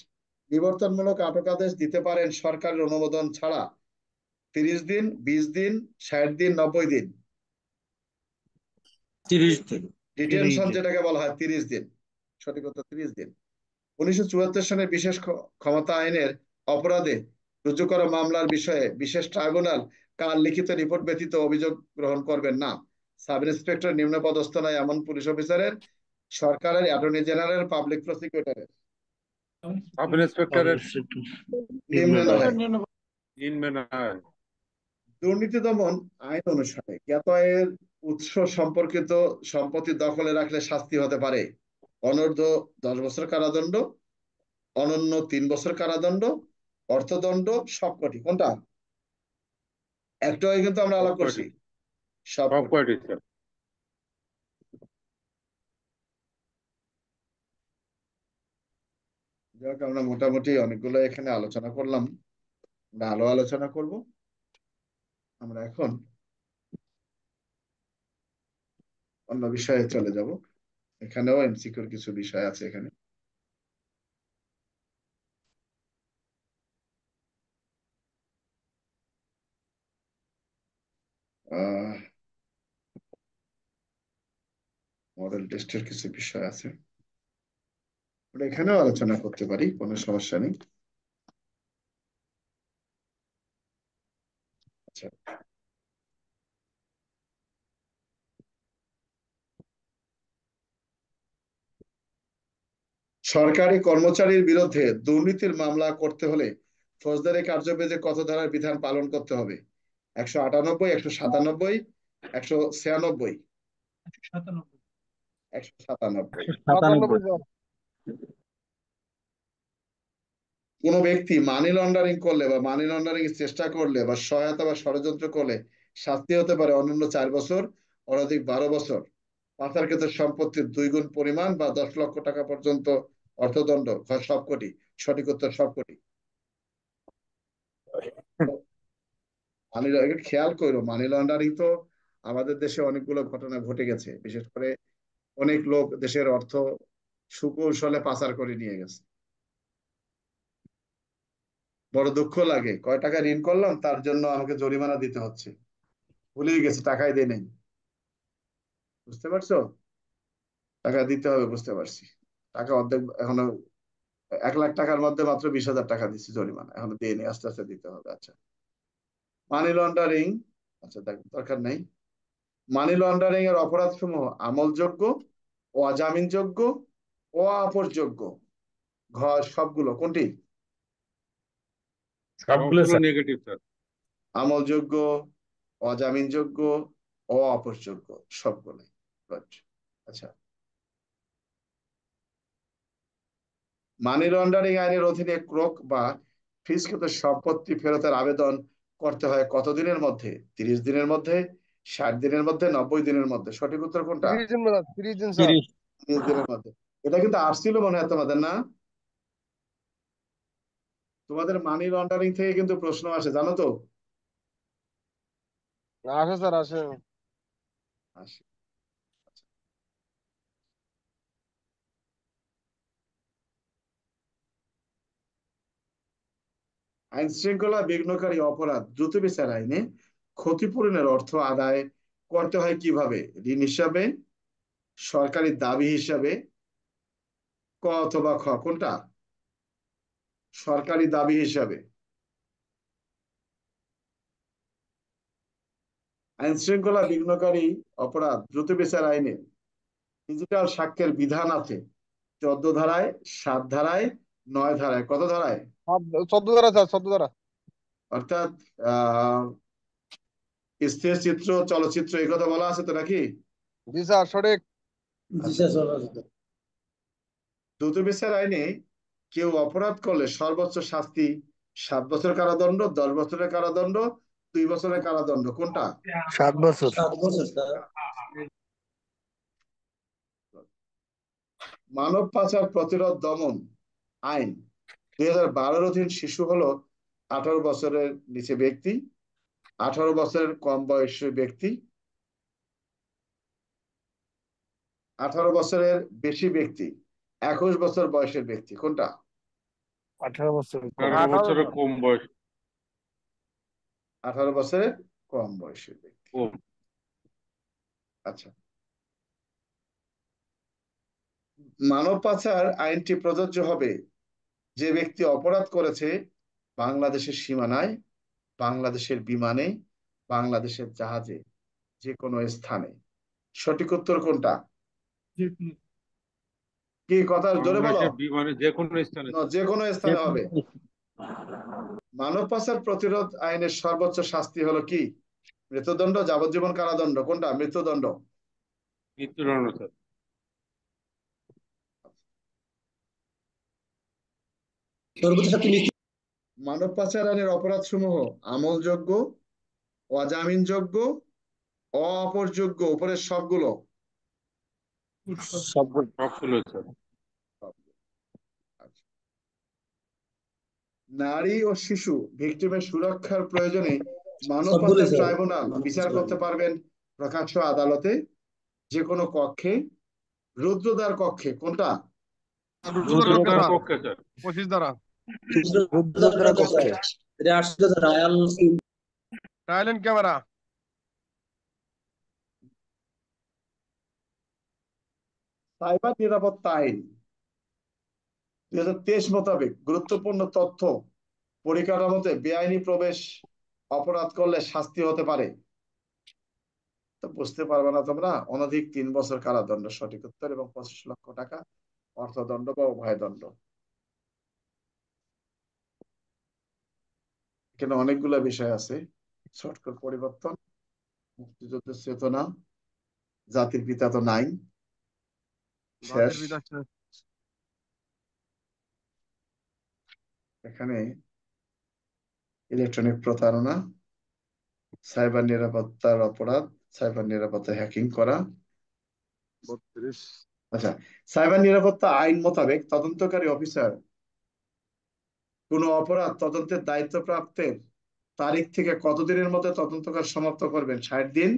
বিবর্তনমূলক আটক আদেশ দিতে পারেন সরকারের অনুমোদন ছাড়া 30 দিন, 20 দিন, 60 দিন, 90 দিন। 30 দিন। ডিটেনশন 30 দিন। যেটাকে বলা হয় 30 দিন। সঠিক উত্তর 30 দিন। 1974 সালের বিশেষ ক্ষমতা আইনের অপরাধে রুজু করা মামলার বিষয়ে বিশেষ ট্রাইব্যুনাল কার লিখিত রিপোর্ট ব্যতীত অভিযোগ গ্রহণ করবেন না? সাব ইন্সপেক্টর, নিম্নপদস্থ নয় এমন পুলিশ অফিসারের, সরকারের, অ্যাটর্নি জেনারেল, পাবলিক প্রসিকিউটরের। সাব ইন্সপেক্টরের নিম্ন নয়। নিম্ন নয়। দুর্নীতি দমন আইন অনুসারে জ্ঞাত আয়ের উৎস সম্পর্কিত সম্পত্তি দখলে রাখলে শাস্তি হতে পারে অনূর্ধ্ব 10 বছর কারাদণ্ড, অনন্য 3 বছর কারাদণ্ড, অর্থদণ্ড, সবকটি। কোনটা? একটাই কিন্তু আমরা আলাপ করছি, সব সবকটি। কয়টি স্যার? যাক, আমরা মোটামুটি অনেকগুলো এখানে আলোচনা করলাম, আমরা আলো আলোচনা করব। আমরা এখন অন্য বিষয়ে চলে যাব। এখানেও এমসিকিউর কিছু বিষয় আছে এখানে। মডেল টেস্টের কিছু বিষয় আছে, আমরা এখানেও আলোচনা করতে পারি, কোনো সমস্যা নেই। আচ্ছা, সরকারি কর্মচারীর বিরুদ্ধে দুর্নীতির মামলা করতে হলে ফৌজদারি কার্যবিধি কত ধারার বিধান পালন করতে হবে? 198, 197, 196, 197। 97 স্যার। কোন ব্যক্তি মানি লন্ডারিং করলে বা মানি লন্ডারিং এর চেষ্টা করলে বা সহায়তা বা ষড়যন্ত্র করলে শাস্তি হতে পারে অনন্য 4 বছর, অনধিক 12 বছর, পাচারকৃত সম্পত্তির 2 গুণ পরিমাণ বা 10 লক্ষ টাকা পর্যন্ত অর্থদণ্ড, হয় সবকটি। সঠিক উত্তর সবকটি। মানি খেয়াল করো, মানি লন্ডারিং তো আমাদের দেশে অনেকগুলো ঘটনা ঘটে গেছে, বিশেষ করে অনেক লোক দেশের অর্থ সুকৌশলে পাচার করে নিয়ে গেছে। বড় দুঃখ লাগে, কয় টাকা ঋণ করলাম তার জন্য আমাকে জরিমানা দিতে হচ্ছে, ভুলেই গেছে, টাকাই দেয় নাই। বুঝতে পারছো? টাকা দিতে হবে, বুঝতে পারছি। টাকা অর্ধেক এখনো, 1 লাখ টাকার মধ্যে মাত্র 20,000 টাকা দিচ্ছি জরিমানা, এখনো দিয়ে নেই, আস্তে আস্তে দিতে হবে। আচ্ছা, মানি লন্ডারিং, আচ্ছা দরকার নেই। মানি লন্ডারিং এর অপরাধ সমূহ আমলযোগ্য, অজামিনযোগ্য, অআপসযোগ্য, ঘ সবগুলো। কোনটি? সবগুলো নেগেটিভ স্যার। আমলযোগ্য, অজামিনযোগ্য, অআপসযোগ্য, সবগুলো। আচ্ছা, মানি লন্ডারিং আইনের অধীনে ক্রোক বা ফিজকৃত সম্পত্তি ফেরতের আবেদন করতে হয় কত দিনের মধ্যে? 30 দিনের মধ্যে, 60 দিনের মধ্যে, 90 দিনের মধ্যে। সঠিক উত্তর কোনটা? 30 দিন স্যার, 30 দিন স্যার। 30 দিনের মধ্যে। এটা কিন্তু আসছিল মনে হয় তোমাদের, না? তোমাদের মানি লন্ডারিং থেকে কিন্তু প্রশ্ন আসে, জানো তো? আসে স্যার, আসে। আসে। আইন শৃঙ্খলা বিঘ্নকারী অপরাধ দ্রুত বিচার আইনে ক্ষতিপূরণের অর্থ আদায় করতে হয় কিভাবে? ঋণ হিসাবে, সরকারি দাবি হিসাবে, ক অথবা খ। কোনটা? সরকারি দাবি হিসাবে। আইন শৃঙ্খলা বিঘ্নকারী অপরাধ দ্রুত বিচার আইনে ডিজিটাল সাক্ষ্যের বিধান আছে 14 ধারায়, 7 ধারায়, 9 ধারায়। কত ধারায়? 14 দ্বারা স্যার, 14 দ্বারা। অর্থাৎ আহ স্থির চিত্র, চলচ্চিত্র, এই কথা বলা আছে তো নাকি? জি স্যার, সঠিক। দ্রুত বিচার আইনে কেউ অপরাধ করলে সর্বোচ্চ শাস্তি 7 বছর কারাদণ্ড, 10 বছরের কারাদণ্ড, 2 বছরের কারাদণ্ড। কোনটা? 7 বছর। মানব পাচার প্রতিরোধ দমন আইন 2012 অধীন শিশু হলো 18 বছরের নিচে ব্যক্তি, 18 বছরের কম বয়সী ব্যক্তি, 18 বছরের বেশি ব্যক্তি, 21 বছর বয়সের ব্যক্তি। কোনটা? 18 বছর। 18 বছরের কম বয়স। 18 বছরের কম বয়সের ব্যক্তি। কম। আচ্ছা, মানব পাচার আইনটি প্রযোজ্য হবে যে ব্যক্তি অপরাধ করেছে বাংলাদেশের সীমানায়, বাংলাদেশের বিমানে, বাংলাদেশের জাহাজে, যে কোনো স্থানে। সঠিক উত্তর কোনটা? কি কথা জোরে বলো। বাংলাদেশের বিমানে যে কোনো স্থানে না, যে কোনো স্থানে হবে। মানব পাচার প্রতিরোধ আইনের সর্বোচ্চ শাস্তি হলো কি? মৃত্যুদণ্ড, যাবজ্জীবন কারাদণ্ড, কোনটা? মৃত্যুদণ্ড। মৃত্যুদণ্ড স্যার। মানব পাচার আইনের অপরাধ সমূহ আমলযোগ্য, অজামিনযোগ্য, অপরযোগ্য, উপরের সবগুলো। সবগুলো স্যার। আচ্ছা। নারী ও শিশু ভিকটিমের সুরক্ষার প্রয়োজনে মানব পাচার ট্রাইব্যুনাল বিচার করতে পারবেন প্রকাশ্য আদালতে, যে কোনো কক্ষে, রুদ্রদ্বার কক্ষে, কোনটা? রুদ্রদ্বার কক্ষে স্যার। 25 দ্বারা রুদ্রদ্বার কক্ষে। Trial and camera. সাইবার নিরাপত্তা আইন 2023 মোতাবেক গুরুত্বপূর্ণ তথ্য পরিকাঠামোতে বেআইনি প্রবেশ অপরাধ করলে শাস্তি হতে পারে। তো বুঝতে পারবে না তোমরা? অনধিক 3 বছর কারাদণ্ড সঠিক উত্তর, এবং 25 লক্ষ টাকা অর্থদণ্ড বা উভয়দণ্ড। এখানে অনেকগুলো বিষয় আছে। শর্টকাট পরিবর্তন, মুক্তিযুদ্ধের চেতনা, জাতির পিতা তো নাই, শেষ। এখানে ইলেকট্রনিক প্রতারণা, সাইবার নিরাপত্তার অপরাধ, সাইবার নিরাপত্তা হ্যাকিং করা। 32। আচ্ছা, সাইবার নিরাপত্তা আইন মোতাবেক তদন্তকারী অফিসার কোন অপরাধ তদন্তের দায়িত্বপ্রাপ্তের তারিখ থেকে কতদিনের মধ্যে তদন্ত কাজ সমাপ্ত করবেন? 60 দিন,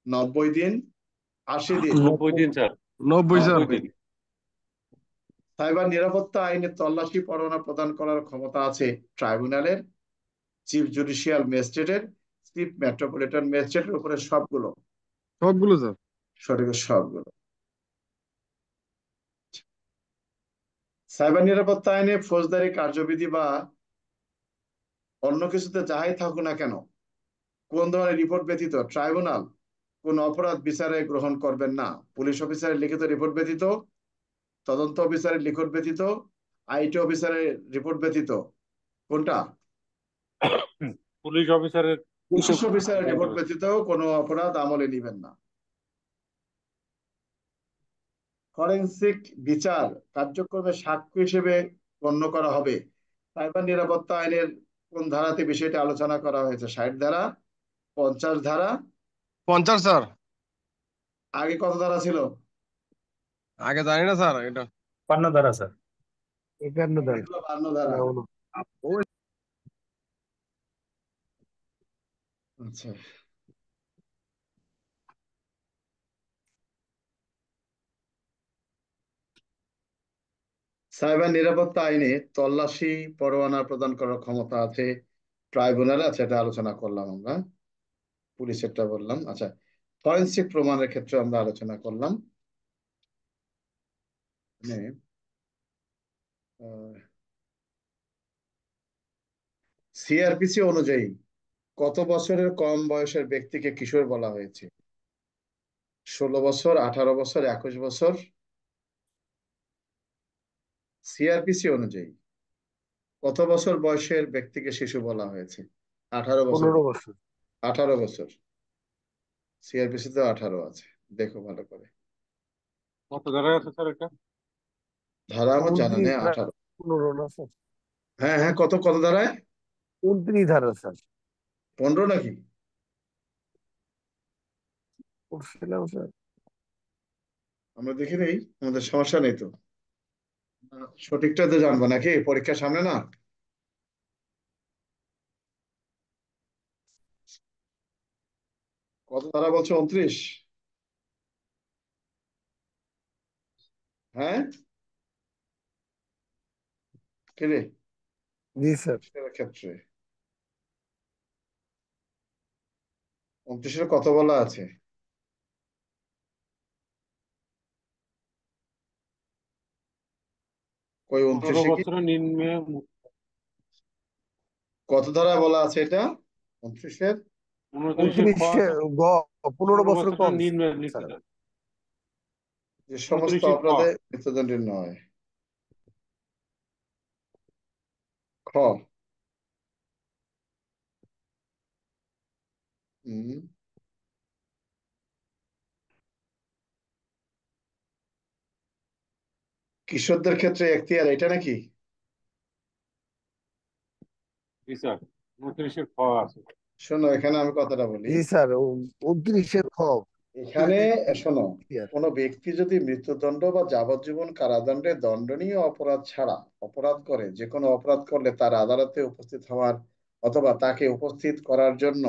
90 দিন, 80 দিন? 90 দিন স্যার। 90 স্যার। 90 দিন। সাইবার নিরাপত্তা আইনে তল্লাশি পরোয়ানা প্রদান করার ক্ষমতা আছে ট্রাইব্যুনালের, চিফ জুডিশিয়াল ম্যাজিস্ট্রেটের, চিফ মেট্রোপলিটন ম্যাজিস্ট্রেটের, উপরে সবগুলো। সবগুলো স্যার। সঠিক সবগুলো। সাইবার নিরাপত্তা আইনে ফৌজদারি কার্যবিধি বা অন্য কিছুতে যাহাই থাকুক না কেন, কোন ধরনের রিপোর্ট ব্যতীত ট্রাইব্যুনাল কোন অপরাধ বিচারে গ্রহণ করবেন না? পুলিশ অফিসারের লিখিত রিপোর্ট ব্যতীত, তদন্ত অফিসারের লিখিত ব্যতীত, আইটি অফিসারের রিপোর্ট ব্যতীত, কোনটা? পুলিশ অফিসারের পুলিশ অফিসারের রিপোর্ট ব্যতীত কোনো অপরাধ আমলে নিবেন না। ফরেনসিক বিচার কার্যক্রমে সাক্ষ্য হিসেবে গণ্য করা হবে। সাইবার নিরাপত্তা আইনের কোন ধারাতে বিষয়টি আলোচনা করা হয়েছে? 60 ধারা, 50 ধারা? 50 স্যার। আগে কত ধারা ছিল? আগে জানি না স্যার এটা। 52 ধারা স্যার। 51 ধারা। 52 ধারা। আচ্ছা, সাইবার নিরাপত্তা আইনে তল্লাশি পরোয়ানা প্রদান করার ক্ষমতা আছে ট্রাইব্যুনালে। আচ্ছা, এটা আলোচনা করলাম আমরা, পুলিশেরটা বললাম। আচ্ছা, ফরেনসিক প্রমাণের ক্ষেত্রে আমরা আলোচনা করলাম। সিআরপিসি অনুযায়ী কত বছরের কম বয়সের ব্যক্তিকে কিশোর বলা হয়েছে? 16 বছর, 18 বছর, 21 বছর? সিআরপিসি অনুযায়ী কত বছর বয়সের ব্যক্তিকে শিশু বলা হয়েছে? 18 বছর। 15 বছর। 18 বছর। সিআরপিসি তো 18 আছে, দেখো ভালো করে। কত ধারায় আছে স্যার এটা? ধারা আমার জানা নেই। 18। 15 না স্যার। হ্যাঁ হ্যাঁ, কত কত ধারায়? 29 ধারা স্যার। 15 নাকি? পড়ছিলাম স্যার। আমরা দেখি নেই, আমাদের সমস্যা নেই তো। সঠিকটা তো জানবো নাকি, পরীক্ষার সামনে না? কত ধারা বলছে? 29? হ্যাঁ, কে রে? জি স্যার। ক্ষেত্রে 29-এর কত বলা আছে? কই 15 29-এ কি বছরের নিম্নে কত ধারা বলা আছে এটা? 29-এর 29 15 বছর 15 কম বছরের নিম্নে নিচে স্যার। স্যার। যে সমস্ত 29 অপরাধে মৃত্যুদণ্ডের নয়। খ। হুম। কিশোরদের ক্ষেত্রে এখতিয়ার এটা নাকি? জি স্যার, 29 খ আছে। শোনো, এখানে আমি কথাটা বলি। জি স্যার 29 খ। এখানে শোনো, কোন ব্যক্তি যদি মৃত্যুদণ্ড বা যাবজ্জীবন কারাদণ্ডে দণ্ডনীয় অপরাধ ছাড়া অপরাধ করে, যে কোনো অপরাধ করলে তার আদালতে উপস্থিত হওয়ার অথবা তাকে উপস্থিত করার জন্য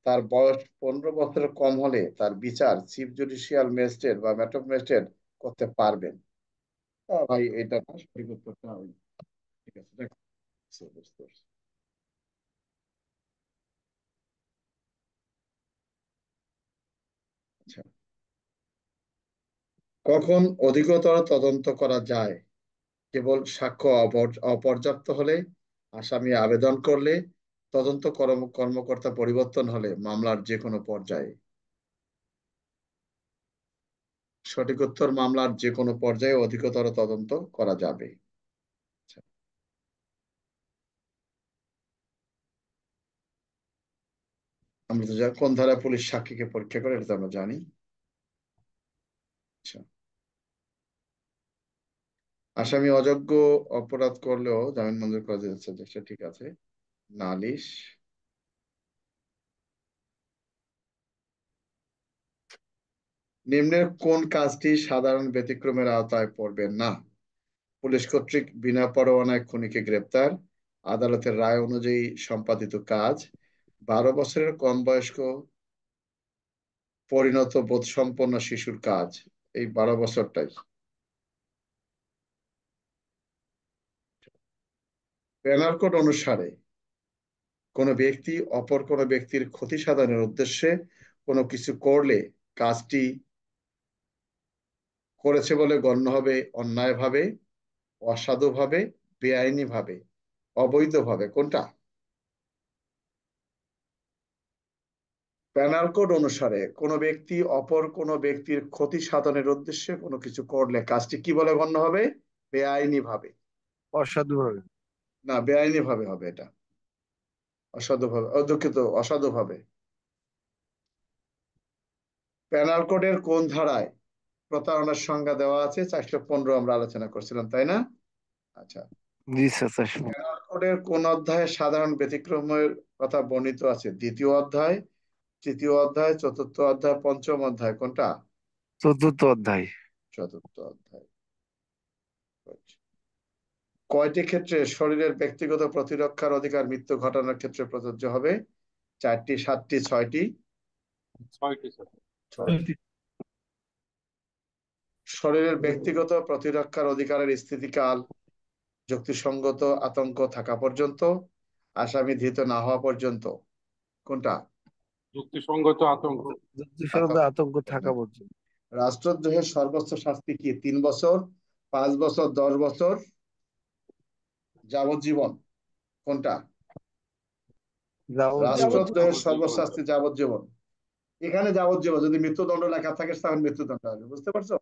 তার বয়স 15 বছরের কম হলে তার বিচার চিফ জুডিশিয়াল ম্যাজিস্ট্রেট বা ম্যাট্রো ম্যাজিস্ট্রেট করতে পারবেন। ভাই এটা না, সঠিক উত্তরটা ওই। ঠিক আছে, দেখো, বুঝতে পারছি। আচ্ছা, কখন অধিকতর তদন্ত করা যায়? কেবল সাক্ষ্য অপর্যাপ্ত হলে, আসামি আবেদন করলে, তদন্ত কর্মকর্তা পরিবর্তন হলে, মামলার যে কোনো পর্যায়ে। সঠিক উত্তর, মামলার যে কোনো পর্যায়ে অধিকতর তদন্ত করা যাবে। আচ্ছা, আমরা তো কোন ধারায় পুলিশ সাক্ষীকে পরীক্ষা করে এটা তো আমরা জানি। আচ্ছা, আসামি অযোগ্য অপরাধ করলেও জামিন মঞ্জুর করা যাচ্ছে, ঠিক আছে। নালিশ। নিম্নের কোন কাজটি সাধারণ ব্যতিক্রমের আওতায় পড়বে না? পুলিশ কর্তৃক বিনা পরোয়ানায় খুনিকে গ্রেপ্তার, আদালতের রায় অনুযায়ী সম্পাদিত কাজ, 12 বছরের কম বয়স্ক পরিণত বোধসম্পন্ন শিশুর কাজ। এই 12 বছরটাই। পেনাল কোড অনুসারে কোনো ব্যক্তি অপর কোনো ব্যক্তির ক্ষতি সাধনের উদ্দেশ্যে কোনো কিছু করলে কাজটি করেছে বলে গণ্য হবে অন্যায়ভাবে, অসাধুভাবে, বেআইনিভাবে, অবৈধভাবে। কোনটা? পেনাল কোড অনুসারে কোনো ব্যক্তি অপর কোনো ব্যক্তির ক্ষতি সাধনের উদ্দেশ্যে কোনো কিছু করলে কাজটি কি বলে গণ্য হবে? বেআইনি ভাবে। অসাধুভাবে। না, বেআইনি ভাবে হবে এটা। অসাধুভাবে, দুঃখিত, অসাধুভাবে। পেনাল কোডের কোন ধারায় প্রতারণার সংজ্ঞা দেওয়া আছে? 415 আমরা আলোচনা করছিলাম, তাই না? আচ্ছা, জি স্যার 4। পেনাল কোডের কোন অধ্যায়ে সাধারণ ব্যতিক্রমের কথা বর্ণিত আছে? 2য় অধ্যায়, 3য় অধ্যায়, 4র্থ অধ্যায়, 5ম অধ্যায়। কোনটা? 4র্থ অধ্যায়। 4র্থ অধ্যায়। কয়টি ক্ষেত্রে শরীরের ব্যক্তিগত প্রতিরক্ষার অধিকার মৃত্যু ঘটানোর ক্ষেত্রে প্রযোজ্য হবে? 4টি, 7টি, 6টি? 6টি স্যার। 6টি। শরীরের ব্যক্তিগত প্রতিরক্ষার অধিকারের স্থিতিকাল যুক্তিসঙ্গত আতঙ্ক থাকা পর্যন্ত, আসামি ধৃত না হওয়া পর্যন্ত। কোনটা? যুক্তিসঙ্গত আতঙ্ক। যুক্তিসঙ্গত আতঙ্ক থাকা পর্যন্ত। রাষ্ট্রদ্রোহের সর্বোচ্চ শাস্তি কি? 3 বছর, 5 বছর, 10 বছর, যাবজ্জীবন। কোনটা? রাষ্ট্রদ্রোহের সর্বোচ্চ শাস্তি যাবজ্জীবন। এখানে যাবজ্জীবন, যদি মৃত্যুদণ্ড লেখা থাকে তখন মৃত্যুদণ্ড হবে, বুঝতে পারছো?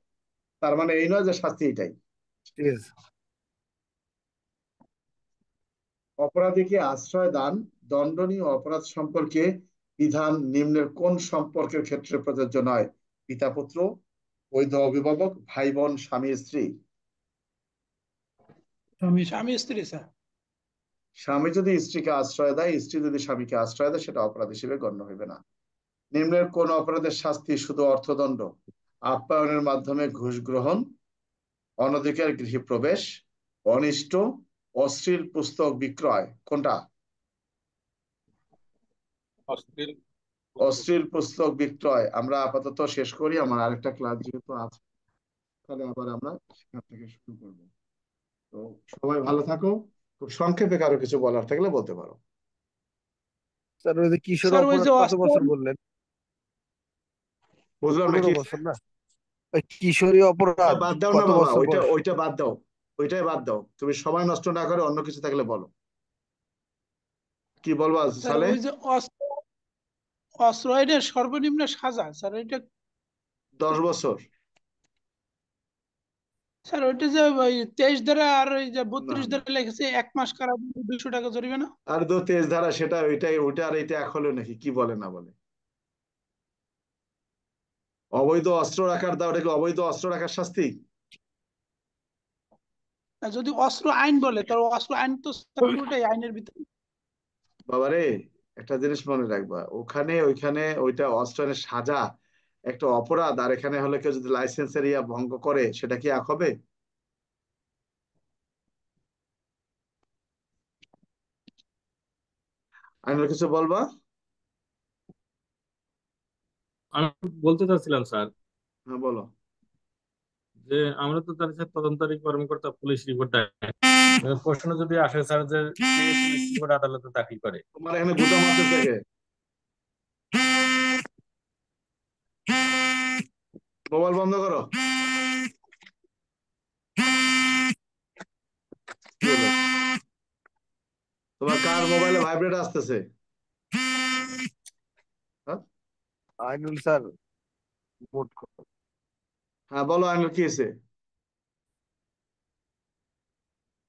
তার মানে এই নয় যে শাস্তি এটাই। ঠিক আছে। অপরাধীকে আশ্রয় দান দণ্ডনীয় অপরাধ সম্পর্কে বিধান নিম্নের কোন সম্পর্কের ক্ষেত্রে প্রযোজ্য নয়? পিতা পুত্র, বৈধ অভিভাবক, ভাই বোন, স্বামী স্ত্রী। স্বামী স্ত্রী স্যার। স্বামী যদি স্ত্রীকে আশ্রয় দেয়, স্ত্রী যদি স্বামীকে আশ্রয় দেয়, সেটা অপরাধ হিসেবে গণ্য হইবে না। নিম্নের কোন অপরাধের শাস্তি শুধু অর্থদণ্ড? আপ্যায়নের মাধ্যমে ঘুষ গ্রহণ, অনধিকার গৃহে প্রবেশ, অনিষ্ট, অশ্লীল পুস্তক বিক্রয়। কোনটা? অশ্লীল পুস্তক বিক্রয়। আমরা আপাতত শেষ করি, আমার আরেকটা ক্লাস যেহেতু আছে, তাহলে আবার আমরা সেখান থেকে শুরু করব। তো সবাই ভালো থাকো। খুব সংক্ষেপে কারো কিছু বলার থাকলে বলতে পারো। স্যার ওই যে কিশোর স্যার ওই অপরাধ যে কত বছর বললেন? বুঝলাম না 15 কি? বছর না? ওই কিশোরী অপরাধ বাদ দাও না কত বাবা, বছর ওইটা বয়স? ওইটা বাদ দাও। ওইটাই বাদ দাও, তুমি সময় নষ্ট না করে অন্য কিছু থাকলে বলো। কি বলবো স্যার সালে? ওই যে অস্ত্র আইনের সর্বনিম্ন সাজা স্যার এটা 10 বছর। স্যার ওইটা যে ওই 23 ধারা আর ওই যে না 32 না, ধারা লিখেছে 1 মাস কারাদণ্ড 200 টাকা জরিমানা। আর তো তেজ ধারা সেটা ওইটাই, ওইটা আর এটা এক হলো নাকি, কি বলে না বলে? অবৈধ অস্ত্র রাখার দাও, ওটা কি অবৈধ অস্ত্র রাখার শাস্তি? আর যদি অস্ত্র আইন বলে তাহলে অস্ত্র আইন তো স্যার পুরোটাই আইনের ভিতরে। বাবারে, একটা জিনিস মনে রাখবা, ওখানে ওইখানে ওইটা অস্ত্রের সাজা একটা অপরাধ, আর এখানে হলে কেউ যদি লাইসেন্সের ইয়া ভঙ্গ করে সেটা কি এক হবে? আইনের কিছু বলবা? আমি বলতে চাচ্ছিলাম স্যার, হ্যাঁ বলো। যে আমরা তো তার সাথে তদন্তকারী কর্মকর্তা পুলিশ রিপোর্ট দেয়, প্রশ্ন যদি আসে স্যার যে কে পুলিশ রিপোর্ট আদালতে দাখিল করে। তোমার এখানে গুতা মারতে থেকে মোবাইল বন্ধ করো। কি হলো? তোমার কার মোবাইলে ভাইব্রেট আসতেছে? হ্যাঁ আইনুল স্যার ভোট করো। হ্যাঁ বলো আইনুল, কি হয়েছে?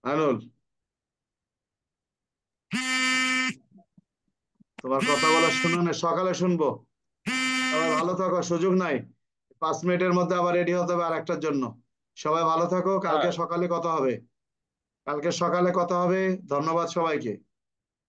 আইনুল, তোমার কথা বলা শুনো না, সকালে শুনবো। সবাই ভালো থাকো, সুযোগ নাই, 5 মিনিটের মধ্যে আবার রেডি হতে হবে আর একটার জন্য। সবাই ভালো থাকো, কালকে স্যার সকালে কথা হবে। কালকে সকালে কথা হবে। ধন্যবাদ সবাইকে।